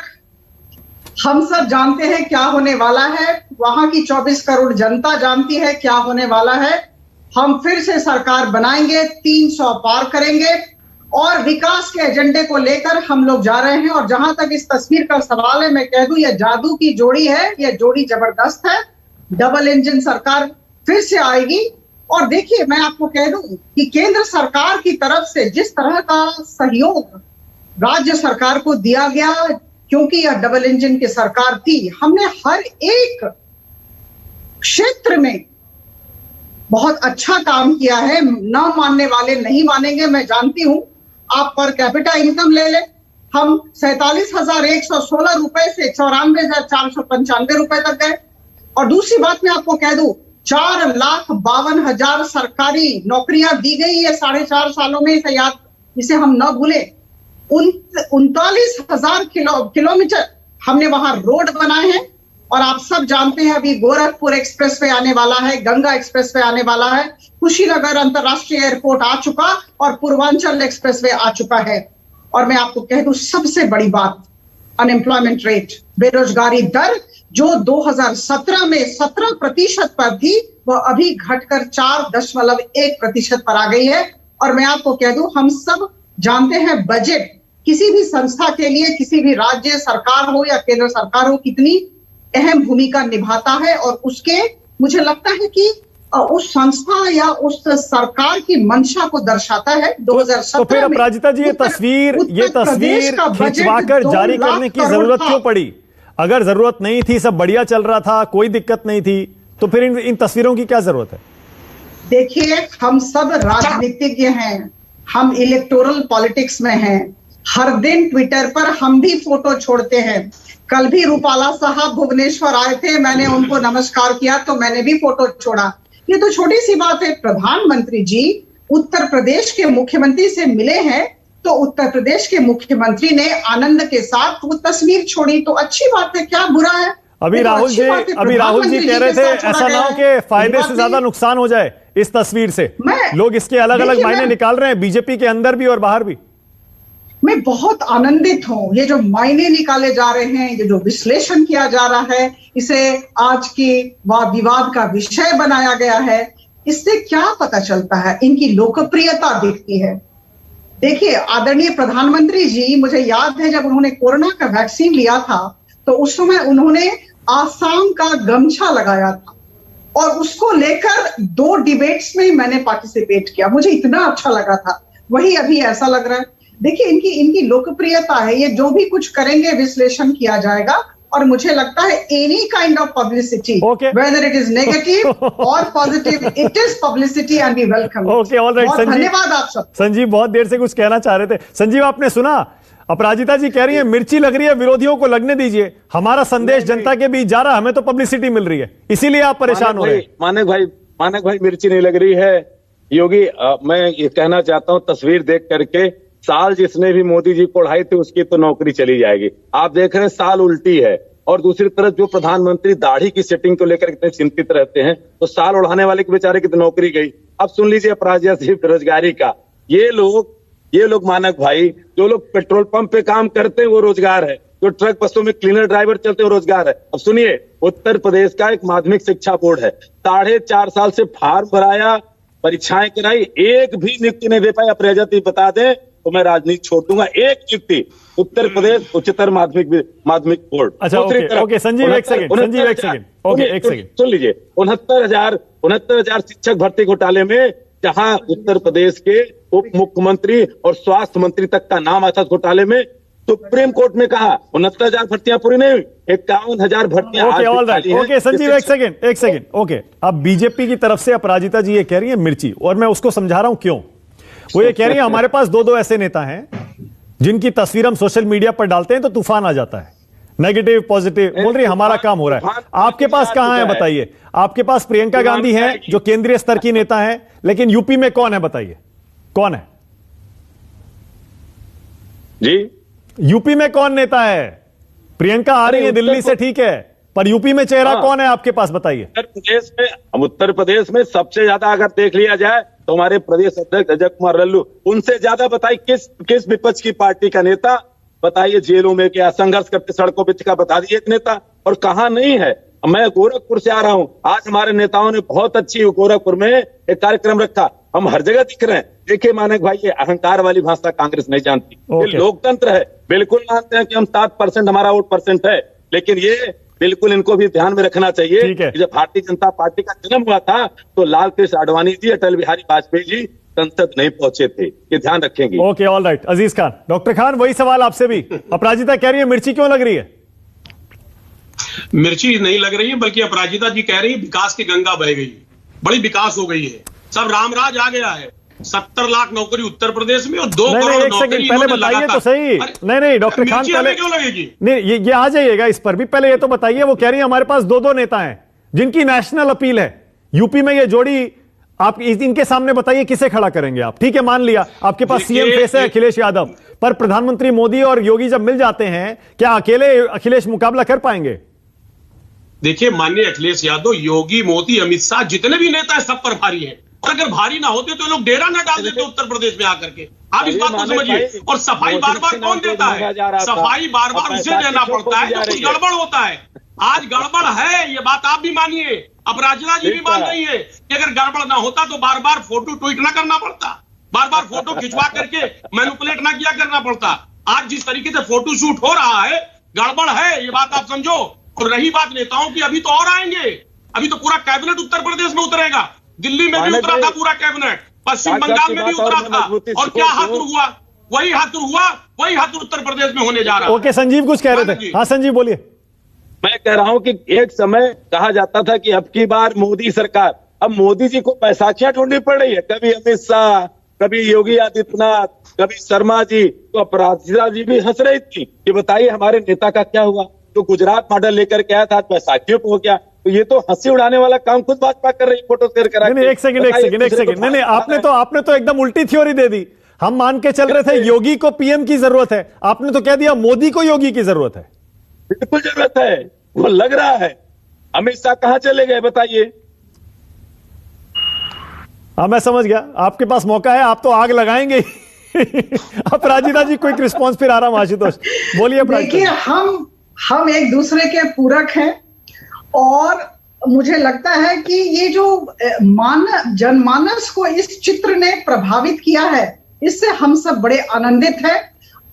हम सब जानते हैं क्या होने वाला है, वहां की 24 करोड़ जनता जानती है क्या होने वाला है। हम फिर से सरकार बनाएंगे, 300 पार करेंगे और विकास के एजेंडे को लेकर हम लोग जा रहे हैं। और जहां तक इस तस्वीर का सवाल है, मैं कह दूं यह जादू की जोड़ी है, यह जोड़ी जबरदस्त है। डबल इंजन सरकार फिर से आएगी। और देखिए, मैं आपको कह दूं कि केंद्र सरकार की तरफ से जिस तरह का सहयोग राज्य सरकार को दिया गया, क्योंकि यह डबल इंजन की सरकार थी, हमने हर एक क्षेत्र में बहुत अच्छा काम किया है। न मानने वाले नहीं मानेंगे, मैं जानती हूं। आप पर कैपिटा इनकम ले लें, हम 47,116 रुपए से 94,495 रुपए तक गए। और दूसरी बात मैं आपको कह दूं, 4,52,000 सरकारी नौकरियां दी गई है 4.5 सालों में। इसे हम न भूलें। 39,000 किलोमीटर हमने वहां रोड बनाए हैं। और आप सब जानते हैं अभी गोरखपुर एक्सप्रेसवे आने वाला है, गंगा एक्सप्रेसवे आने वाला है, कुशीनगर अंतरराष्ट्रीय एयरपोर्ट आ चुका और पूर्वांचल एक्सप्रेसवे आ चुका है। और मैं आपको कह दूं सबसे बड़ी बात, अनएम्प्लॉयमेंट रेट, बेरोजगारी दर जो 2017 में 17% पर थी, वह अभी घटकर 4.1% पर आ गई है। और मैं आपको कह दूं, हम सब जानते हैं बजट किसी भी संस्था के लिए, किसी भी राज्य सरकार हो या केंद्र सरकार हो, कितनी अहम भूमिका निभाता है। और उसके मुझे लगता है कि उस संस्था या उस सरकार की मंशा को दर्शाता है। 2017 तो फिर अपराजिता जी, ये तस्वीर खिंचवाकर जारी करने की जरूरत क्यों पड़ी? अगर जरूरत नहीं थी, सब बढ़िया चल रहा था, कोई दिक्कत नहीं थी, तो फिर इन तस्वीरों की क्या जरूरत है? देखिए, हम सब राजनीतिज्ञ हैं, हम इलेक्टोरल पॉलिटिक्स में हैं। हर दिन ट्विटर पर हम भी फोटो छोड़ते हैं। कल भी रूपाला साहब भुवनेश्वर आए थे, मैंने उनको नमस्कार किया तो मैंने भी फोटो छोड़ा। ये तो छोटी सी बात है। प्रधानमंत्री जी उत्तर प्रदेश के मुख्यमंत्री से मिले हैं, तो उत्तर प्रदेश के मुख्यमंत्री ने आनंद के साथ वो तस्वीर छोड़ी, तो अच्छी बात है, क्या बुरा है? अभी राहुल जी कह रहे थे ऐसा ना हो कि फायदे से ज्यादा नुकसान हो जाए इस तस्वीर से। लोग इसके अलग अलग मायने निकाल रहे हैं, बीजेपी के अंदर भी और बाहर भी। मैं बहुत आनंदित हूं, ये जो मायने निकाले जा रहे हैं, ये जो विश्लेषण किया जा रहा है, इसे आज की वाद विवाद का विषय बनाया गया है। इससे क्या पता चलता है? इनकी लोकप्रियता दिखती है। देखिए, आदरणीय प्रधानमंत्री जी, मुझे याद है जब उन्होंने कोरोना का वैक्सीन लिया था तो उस समय उन्होंने आसाम का गमछा लगाया था और उसको लेकर 2 डिबेट्स में मैंने पार्टिसिपेट किया। मुझे इतना अच्छा लगा था। वही अभी ऐसा लग रहा है। देखिए, इनकी लोकप्रियता है। ये जो भी कुछ करेंगे विश्लेषण किया जाएगा। और मुझे लगता है any kind of publicity, whether it is negative और positive, it is publicity and we welcome. Okay, all right. धन्यवाद आप सब। संजीव बहुत देर से कुछ कहना चाह रहे थे। संजीव, आपने सुना अपराजिता जी कह रही है मिर्ची लग रही है, विरोधियों को लगने दीजिए, हमारा संदेश जनता के बीच जा रहा, हमें तो पब्लिसिटी मिल रही है, इसीलिए आप परेशान हो रहे हैं। मानक भाई मिर्ची नहीं लग रही है योगी। मैं ये कहना चाहता हूं, तस्वीर देख करके साल जिसने भी मोदी जी को उड़ाई थी उसकी तो नौकरी चली जाएगी। आप देख रहे हैं साल उल्टी है। और दूसरी तरफ जो प्रधानमंत्री दाढ़ी की सेटिंग को लेकर इतने चिंतित रहते हैं, तो साल उड़ाने वाले के बेचारे की तो नौकरी गई। अब सुन लीजिए अपराजिता जी बेरोजगारी का। ये लोग मानक भाई, जो लोग पेट्रोल पंप पे काम करते हैं वो रोजगार है, जो ट्रक बसों में क्लीनर ड्राइवर चलते हैं वो रोजगार है। अब सुनिए, उत्तर प्रदेश का एक माध्यमिक शिक्षा बोर्ड है, 4.5 साल से फार्म भराया, परीक्षाएं कराई, एक भी नियुक्ति नहीं दे पाई। अपराजिता जी बता दें तो मैं राजनीति छोड़ दूंगा। एक नियुक्ति उत्तर प्रदेश उच्चतर माध्यमिक बोर्ड। अच्छा, ओके संजीव एक सेकंड, ओके एक सेकंड सुन लीजिए। 69,000 शिक्षक भर्ती घोटाले में जहां उत्तर प्रदेश के उप मुख्यमंत्री और स्वास्थ्य मंत्री तक का नाम आता घोटाले में, सुप्रीम कोर्ट में कहा 69,000 भर्तियां पूरी नहीं हुई, 51,000 भर्तियां। Okay, all right. Okay Sanjeev एक सेकंड। ओके, अब बीजेपी की तरफ से अपराजिता जी ये कह रही है मिर्ची, और मैं उसको समझा रहा हूं क्यों। वो ये कह रही है हमारे पास दो ऐसे नेता हैं जिनकी तस्वीर हम सोशल मीडिया पर डालते हैं तो तूफान आ जाता है, नेगेटिव पॉजिटिव। बोल रही हमारा काम हो रहा है। आपके पास कहां है बताइए? आपके पास प्रियंका गांधी है जो केंद्रीय स्तर की नेता है, लेकिन यूपी में कौन है बताइए, कौन है जी? यूपी में कौन नेता है? प्रियंका आ रही है दिल्ली से, ठीक है, पर यूपी में चेहरा कौन है आपके पास बताइए? उत्तर प्रदेश में सबसे ज्यादा अगर देख लिया जाए तो हमारे प्रदेश अध्यक्ष अजय कुमार लल्लू, उनसे ज्यादा बताइए किस विपक्ष की पार्टी का नेता बताइए जेलों में क्या संघर्ष करते सड़कों पे का बता दिए एक नेता, और कहां नहीं है। मैं गोरखपुर से आ रहा हूं, आज हमारे नेताओं ने बहुत अच्छी गोरखपुर में एक कार्यक्रम रखा, हम हर जगह दिख रहे हैं। देखिए मानक भाई, ये अहंकार वाली भाषा कांग्रेस नहीं जानती। ये लोकतंत्र है, बिल्कुल मानते हैं कि हम 7% हमारा वोट परसेंट है, लेकिन ये बिल्कुल इनको भी ध्यान में रखना चाहिए कि जब भारतीय जनता पार्टी का जन्म हुआ था तो लाल कृष्ण आडवाणी जी, अटल बिहारी वाजपेयी जी संसद नहीं पहुंचे थे, ये ध्यान रखेंगे। Okay, all right. Aziz Khan, doctor Khan वही सवाल आपसे भी। अपराजिता कह रही है मिर्ची क्यों लग रही है? मिर्ची नहीं लग रही है, बल्कि अपराजिता जी कह रही है विकास की गंगा बह गई, बड़ी विकास हो गई है, सब रामराज आ गया है। 70 लाख नौकरी उत्तर प्रदेश में और 2 करोड़ नौकरी पहले बताइए तो सही। नहीं डॉक्टर खान पहले क्यों लगेगी? नहीं, ये आ जाइएगा इस पर भी, पहले ये तो बताइए। वो कह रही है हमारे पास दो नेता हैं जिनकी नेशनल अपील है, यूपी में ये जोड़ी आप इनके सामने बताइए किसे खड़ा करेंगे आप? ठीक है, मान लिया आपके पास सीएम फेस है अखिलेश यादव, पर प्रधानमंत्री मोदी और योगी जब मिल जाते हैं, क्या अकेले अखिलेश मुकाबला कर पाएंगे? देखिए माननीय अखिलेश यादव, योगी, मोदी, अमित शाह, जितने भी नेता है सब पर भारी है, और अगर भारी ना होते तो लोग डेरा ना डाल देते उत्तर प्रदेश में आकर के। आप इस बात को समझिए। और सफाई बार बार कौन देता है? सफाई बार बार उसे देना पड़ता है जब कुछ गड़बड़ होता है। आज गड़बड़ है, ये बात आप भी मानिए, अपराजिता जी भी मान रही है कि अगर गड़बड़ ना होता तो बार बार फोटो ट्वीट ना करना पड़ता, बार बार फोटो खिंचवा करके मैनिपुलेट ना किया करना पड़ता। आज जिस तरीके से फोटो शूट हो रहा है, गड़बड़ है, ये बात आप समझो। और रही बात नेताओं की, अभी तो और आएंगे, अभी तो पूरा कैबिनेट उत्तर प्रदेश में उतरेगा। दिल्ली में भी उतरा था पूरा कैबिनेट, पश्चिम बंगाल में भी उतरा था, और क्या हाथुर हुआ? वही हाथुर उत्तर प्रदेश में होने जा रहा है। ओके, संजीव कुछ कह रहे थे। हाँ संजीव बोलिए। मैं कह रहा हूं कि एक समय कहा जाता था कि अब की बार मोदी सरकार, अब मोदी जी को बैसाखियां ढूंढनी पड़ रही है, कभी अमित शाह, कभी योगी आदित्यनाथ, कभी शर्मा जी, तो अपराजिता जी भी हंस रही थी कि बताइए हमारे नेता का क्या हुआ, जो गुजरात मॉडल लेकर के आया था बैसाखियों को हो गया। तो ये तो हंसी उड़ाने वाला काम खुद भाजपा कर रही, फोटो शेयर करा। नहीं, एक सेकंड। नहीं, आपने तो एकदम उल्टी थ्योरी दे दी। हम मान के चल रहे थे योगी को पीएम की जरूरत है, आपने तो कह दिया मोदी को योगी की जरूरत है। बिल्कुल जरूरत है, वो लग रहा है। अमित शाह कहां चले गए बताइए? हाँ मैं समझ गया, आपके पास मौका है, आप तो आग लगाएंगे। अपराजिता जी क्विक रिस्पॉन्स फिर आ रहा हूं। आशुतोष बोलिए। देखिए, हम एक दूसरे के पूरक हैं, और मुझे लगता है कि ये जो जनमानस को इस चित्र ने प्रभावित किया है, इससे हम सब बड़े आनंदित हैं।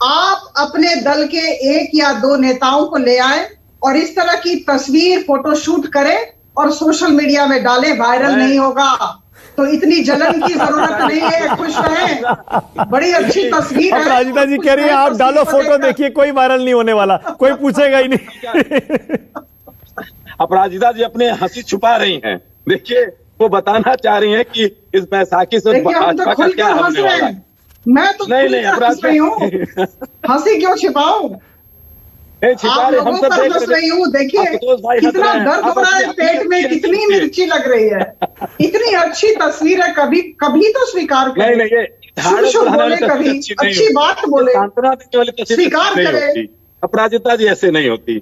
आप अपने दल के 1 या 2 नेताओं को ले आए और इस तरह की तस्वीर फोटो शूट करें और सोशल मीडिया में डालें, वायरल नहीं होगा। तो इतनी जलन की जरूरत नहीं है, खुश रहें, बड़ी अच्छी तस्वीर है। अपराजिता जी कह रही है आप डालो फोटो, देखिए कोई वायरल नहीं होने वाला, कोई पूछेगा ही नहीं। अपराजिता जी अपने हंसी छुपा रही हैं। देखिए वो बताना चाह रही हैं कि इस बैसाखी से भाजपा का क्या होने वाला है। मैं तो नहीं हंस रही हूँ, हंसी क्यों छिपाऊं? आप लोगों पर हंस रही हूँ। देखिए कितना दर्द हो रहा है पेट में, कितनी मिर्ची लग रही है। इतनी अच्छी तस्वीर है, कभी कभी तो स्वीकार करें। नहीं शुभ बोले, कभी अच्छी बात बोले, स्वीकार करें। अपराजिता जी ऐसे नहीं होती,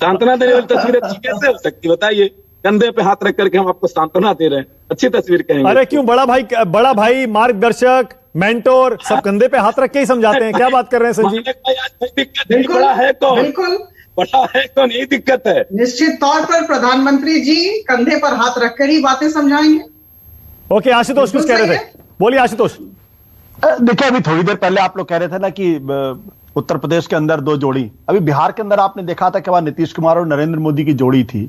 सांत्वना देने वाली तस्वीर अच्छी कैसे हो सकती बताइए? कंधे पे हाथ रख करके हम आपको सांत्वना दे रहे हैं, अच्छी तस्वीर कहेंगे। अरे क्यों, बड़ा भाई मार्गदर्शक मेंटोर सब कंधे पे हाथ रख के ही समझाते हैं, क्या बात कर रहे हैं संजीव? बिल्कुल, बड़ा है कौन? बिल्कुल बड़ा है कौन, यही दिक्कत है। निश्चित तौर पर प्रधानमंत्री जी कंधे पर हाथ रखकर ही बातें समझाएंगे। ओके, आशुतोष कुछ कह रहे थे, बोलिए आशुतोष। देखिए अभी थोड़ी देर पहले आप लोग कह रहे थे ना कि उत्तर प्रदेश के अंदर दो जोड़ी, अभी बिहार के अंदर आपने देखा था कि वहां नीतीश कुमार और नरेंद्र मोदी की जोड़ी थी।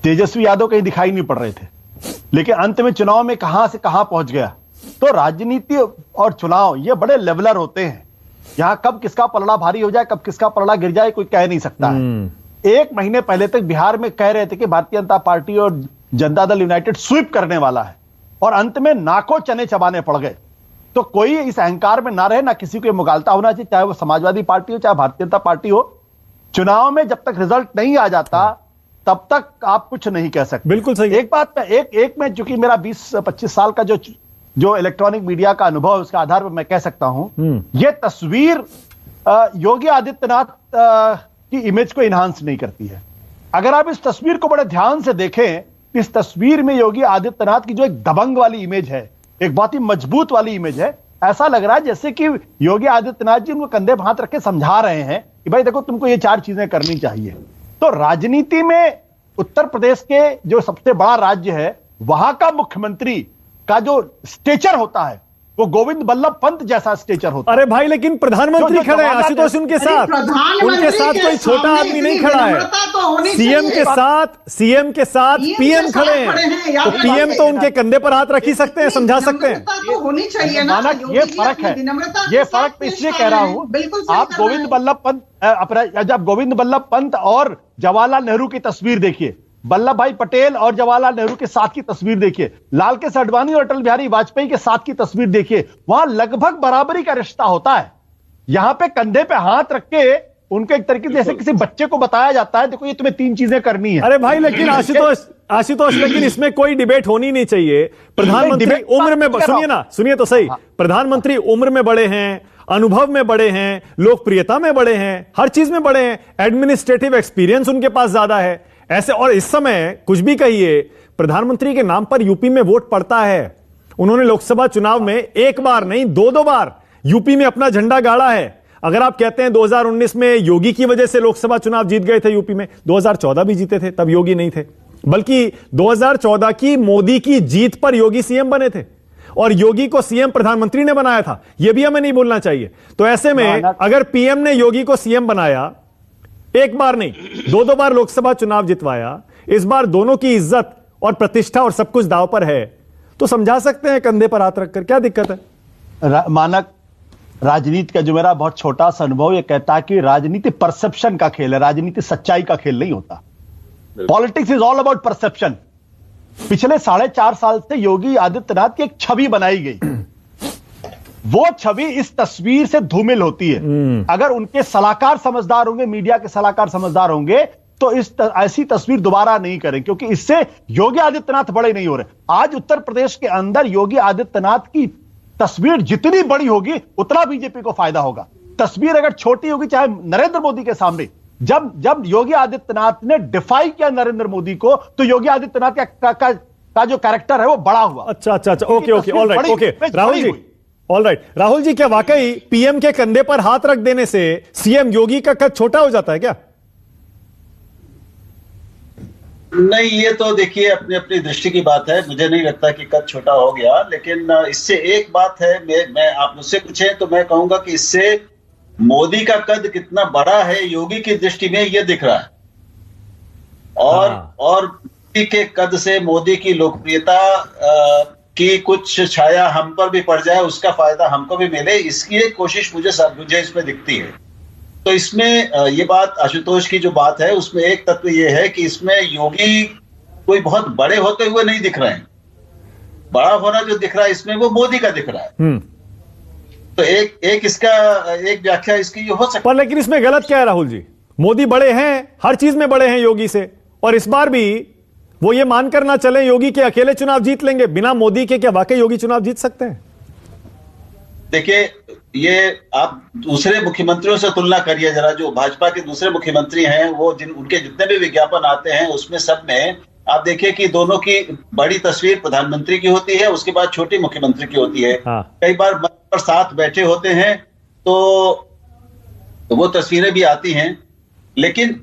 तेजस्वी यादव कहीं दिखाई नहीं पड़ रहे थे, लेकिन अंत में चुनाव में कहां से कहां पहुंच गया। तो राजनीति और चुनाव ये बड़े लेवलर होते हैं, यहां कब किसका पलड़ा भारी हो जाए, कब किसका पलड़ा गिर जाए, कोई कह नहीं सकता है। एक महीने पहले तक बिहार में कह रहे थे कि भारतीय जनता पार्टी और जनता दल यूनाइटेड स्वीप करने वाला है, और अंत में नाकों चने चबाने पड़ गए। तो कोई इस अहंकार में ना रहे, ना किसी को मुगालता होना चाहिए, चाहे वो समाजवादी पार्टी हो चाहे भारतीय जनता पार्टी हो। चुनाव में जब तक रिजल्ट नहीं आ जाता तब तक आप कुछ नहीं कह सकते। बिल्कुल सही। एक बात एक में, चूंकि मेरा 20-25 साल का जो इलेक्ट्रॉनिक मीडिया का अनुभव है उसके आधार पर मैं कह सकता हूं, यह तस्वीर योगी आदित्यनाथ की इमेज को इनहांस नहीं करती है। अगर आप इस तस्वीर को बड़े ध्यान से देखें, इस तस्वीर में योगी आदित्यनाथ की जो एक दबंग वाली इमेज है, एक बहुत ही मजबूत वाली इमेज है, ऐसा लग रहा है जैसे कि योगी आदित्यनाथ जी उनको कंधे पर हाथ रख के समझा रहे हैं कि भाई देखो तुमको ये 4 चीजें करनी चाहिए। तो राजनीति में उत्तर प्रदेश के जो सबसे बड़ा राज्य है, वहां का मुख्यमंत्री का जो स्टेचर होता है वो गोविंद बल्लभ पंत जैसा स्टेचर होता है। अरे भाई लेकिन प्रधानमंत्री खड़े हैं आशुतोष, उनके साथ कोई छोटा आदमी नहीं खड़ा है। सीएम के साथ पीएम खड़े हैं, तो पीएम तो उनके कंधे पर हाथ रख ही सकते हैं, समझा सकते हैं। तो होनी चाहिए ना, ये फर्क है, ये फर्क मैं इसलिए कह रहा हूं। आप गोविंद बल्लभ पंत, जब गोविंद बल्लभ पंत और जवाहरलाल नेहरू की तस्वीर देखिए, वल्लभ भाई पटेल और जवाहरलाल नेहरू के साथ की तस्वीर देखिए, लाल के अडवाणी और अटल बिहारी वाजपेयी के साथ की तस्वीर देखिए, वहां लगभग बराबरी का रिश्ता होता है। यहां पे कंधे पे हाथ रख के उनको एक तरीके से जैसे किसी बच्चे को बताया जाता है, देखो ये तुम्हें 3 चीजें करनी है। अरे भाई लेकिन आशुतोष लेकिन इसमें कोई डिबेट होनी नहीं चाहिए। प्रधानमंत्री उम्र में, सुनिए तो सही, प्रधानमंत्री उम्र में बड़े हैं, अनुभव में बड़े हैं, लोकप्रियता में बड़े हैं, हर चीज में बड़े हैं, एडमिनिस्ट्रेटिव एक्सपीरियंस उनके पास ज्यादा है। ऐसे और इस समय कुछ भी कहिए, प्रधानमंत्री के नाम पर यूपी में वोट पड़ता है। उन्होंने लोकसभा चुनाव में 1 बार नहीं 2 बार यूपी में अपना झंडा गाड़ा है। अगर आप कहते हैं 2019 में योगी की वजह से लोकसभा चुनाव जीत गए थे यूपी में, 2014 भी जीते थे, तब योगी नहीं थे, बल्कि 2014 की मोदी की जीत पर योगी सीएम बने थे, और योगी को सीएम प्रधानमंत्री ने बनाया था, यह भी हमें नहीं भूलना चाहिए। तो ऐसे में अगर पीएम ने योगी को सीएम बनाया, 1 बार नहीं 2 बार लोकसभा चुनाव जितवाया, इस बार दोनों की इज्जत और प्रतिष्ठा और सब कुछ दांव पर है, तो समझा सकते हैं कंधे पर हाथ रखकर, क्या दिक्कत है? मानक राजनीति का जो मेरा बहुत छोटा सा अनुभव ये कहता है कि राजनीति परसेप्शन का खेल है, राजनीति सच्चाई का खेल नहीं होता। Politics is all about perception. पिछले 4.5 साल से योगी आदित्यनाथ की एक छवि बनाई गई, वो छवि इस तस्वीर से धूमिल होती है। अगर उनके सलाहकार समझदार होंगे, मीडिया के सलाहकार समझदार होंगे, तो ऐसी तस्वीर दोबारा नहीं करें, क्योंकि इससे योगी आदित्यनाथ बड़े नहीं हो रहे। आज उत्तर प्रदेश के अंदर योगी आदित्यनाथ की तस्वीर जितनी बड़ी होगी उतना बीजेपी को फायदा होगा। तस्वीर अगर छोटी होगी, चाहे नरेंद्र मोदी के सामने, जब योगी आदित्यनाथ ने डिफाई किया नरेंद्र मोदी को, तो योगी आदित्यनाथ का जो कैरेक्टर है वो बड़ा हुआ। अच्छा, okay, alright, okay Rahul ji, alright Rahul ji, क्या वाकई पीएम के कंधे पर हाथ रख देने से सीएम योगी का कद छोटा हो जाता है क्या? नहीं, ये तो देखिए अपनी अपनी दृष्टि की बात है। मुझे नहीं लगता कि कद छोटा हो गया, लेकिन इससे एक बात है, मैं आप मुझसे पूछें तो मैं कहूंगा कि इससे मोदी का कद कितना बड़ा है योगी की दृष्टि में ये दिख रहा है, और मोदी के कद से मोदी की लोकप्रियता कि कुछ छाया हम पर भी पड़ जाए, उसका फायदा हमको भी मिले, इसकी एक कोशिश मुझे इसमें दिखती है। तो इसमें ये बात आशुतोष की जो बात है उसमें एक तत्व ये है कि इसमें योगी कोई बहुत बड़े होते हुए नहीं दिख रहे हैं। बड़ा होना जो दिख रहा है इसमें वो मोदी का दिख रहा है। तो एक व्याख्या इसकी ये हो सकती है। पर लेकिन इसमें गलत क्या है राहुल जी? मोदी बड़े हैं, हर चीज में बड़े हैं योगी से, और इस बार भी वो ये मानकर ना चले योगी के अकेले चुनाव जीत लेंगे। बिना मोदी के क्या वाकई योगी चुनाव जीत सकते हैं? देखिए, ये आप दूसरे मुख्यमंत्रियों से तुलना करिए जरा, जो भाजपा के दूसरे मुख्यमंत्री हैं, वो उनके जितने भी विज्ञापन आते हैं उसमें सब में आप देखिए कि दोनों की बड़ी तस्वीर प्रधानमंत्री की होती है, उसके बाद छोटी मुख्यमंत्री की होती है। हाँ। कई बार पर साथ बैठे होते हैं तो वो तस्वीरें भी आती हैं, लेकिन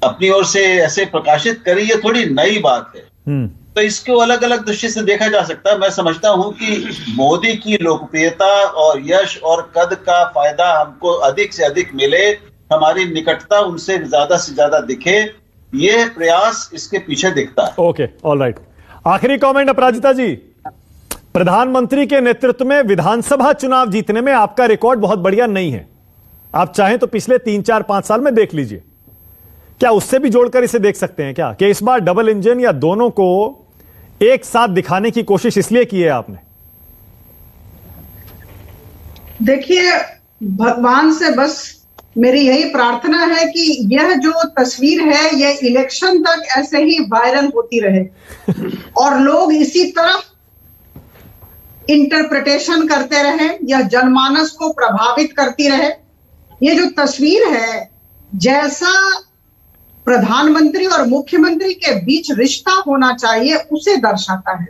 अपनी ओर से ऐसे प्रकाशित करी, ये थोड़ी नई बात है। तो इसको अलग अलग दृष्टि से देखा जा सकता है। मैं समझता हूं कि मोदी की लोकप्रियता और यश और कद का फायदा हमको अधिक से अधिक मिले, हमारी निकटता उनसे ज्यादा से ज्यादा दिखे, ये प्रयास इसके पीछे दिखता है। Okay, alright. आखिरी कमेंट अपराजिता जी, प्रधानमंत्री के नेतृत्व में विधानसभा चुनाव जीतने में आपका रिकॉर्ड बहुत बढ़िया नहीं है। आप चाहें तो पिछले 3, 4, 5 साल में देख लीजिए, क्या उससे भी जोड़कर इसे देख सकते हैं क्या कि इस बार डबल इंजन या दोनों को एक साथ दिखाने की कोशिश इसलिए की है आपने? देखिए, भगवान से बस मेरी यही प्रार्थना है कि यह जो तस्वीर है यह इलेक्शन तक ऐसे ही वायरल होती रहे और लोग इसी तरह इंटरप्रिटेशन करते रहे, यह जनमानस को प्रभावित करती रहे। ये जो तस्वीर है, जैसा प्रधानमंत्री और मुख्यमंत्री के बीच रिश्ता होना चाहिए उसे दर्शाता है।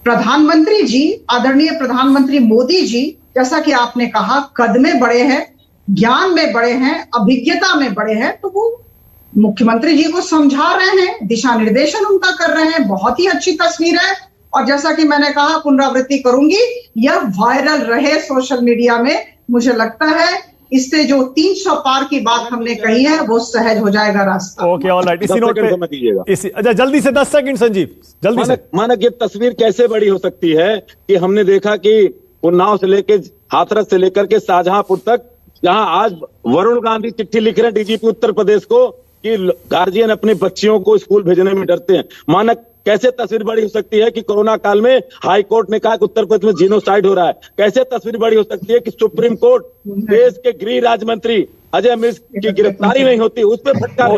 प्रधानमंत्री जी, आदरणीय प्रधानमंत्री मोदी जी, जैसा कि आपने कहा, कद में बड़े हैं, ज्ञान में बड़े हैं, अभिज्ञता में बड़े हैं, तो वो मुख्यमंत्री जी को समझा रहे हैं, दिशा निर्देशन उनका कर रहे हैं। बहुत ही अच्छी तस्वीर है और जैसा कि मैंने कहा, पुनरावृत्ति करूंगी, यह वायरल रहे सोशल मीडिया में। मुझे लगता है इससे जो 300 पार की बात हमने कही है वो सहज हो जाएगा रास्ता। Okay, alright. इसी नोट पे अच्छा जल्दी से 10 सेकंड संजीव, जल्दी से। मानक, ये तस्वीर कैसे बड़ी हो सकती है कि हमने देखा कि उन्नाव से लेकर हाथरस से लेकर के शाहजहांपुर तक, जहां आज वरुण गांधी चिट्ठी लिख रहे हैं डीजीपी उत्तर प्रदेश को कि गार्जियन अपनी बच्चियों को स्कूल भेजने में डरते हैं। मानक, कैसे तस्वीर बड़ी हो सकती है कि कोरोना काल में हाई कोर्ट ने कहा कि उत्तर प्रदेश में जीनोसाइड हो रहा है? कैसे तस्वीर बड़ी हो सकती है कि सुप्रीम कोर्ट देश के गृह राज्य मंत्री अजय मिश्र की गिरफ्तारी नहीं होती, उस पर फटकार?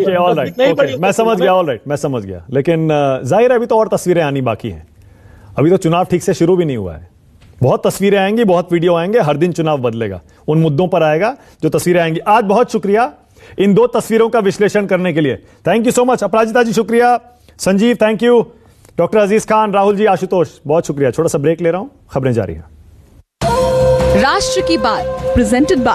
मैं समझ गया, ऑलराइट, मैं समझ गया। लेकिन जाहिर है अभी तो और तस्वीरें आनी बाकी हैं। अभी तो चुनाव ठीक से शुरू भी नहीं हुआ है। बहुत तस्वीरें आएंगी, बहुत वीडियो आएंगे, हर दिन चुनाव बदलेगा, उन मुद्दों पर आएगा जो तस्वीरें आएंगी। आज बहुत शुक्रिया इन 2 तस्वीरों का विश्लेषण करने के लिए। Thank you so much. Aparajita ji शुक्रिया, Sanjeev thank you, doctor Aziz Khan, Rahul ji, Ashutosh बहुत शुक्रिया। थोड़ा सा ब्रेक ले रहा हूं, खबरें जारी हैं। राष्ट्र की बात प्रेजेंटेड बाय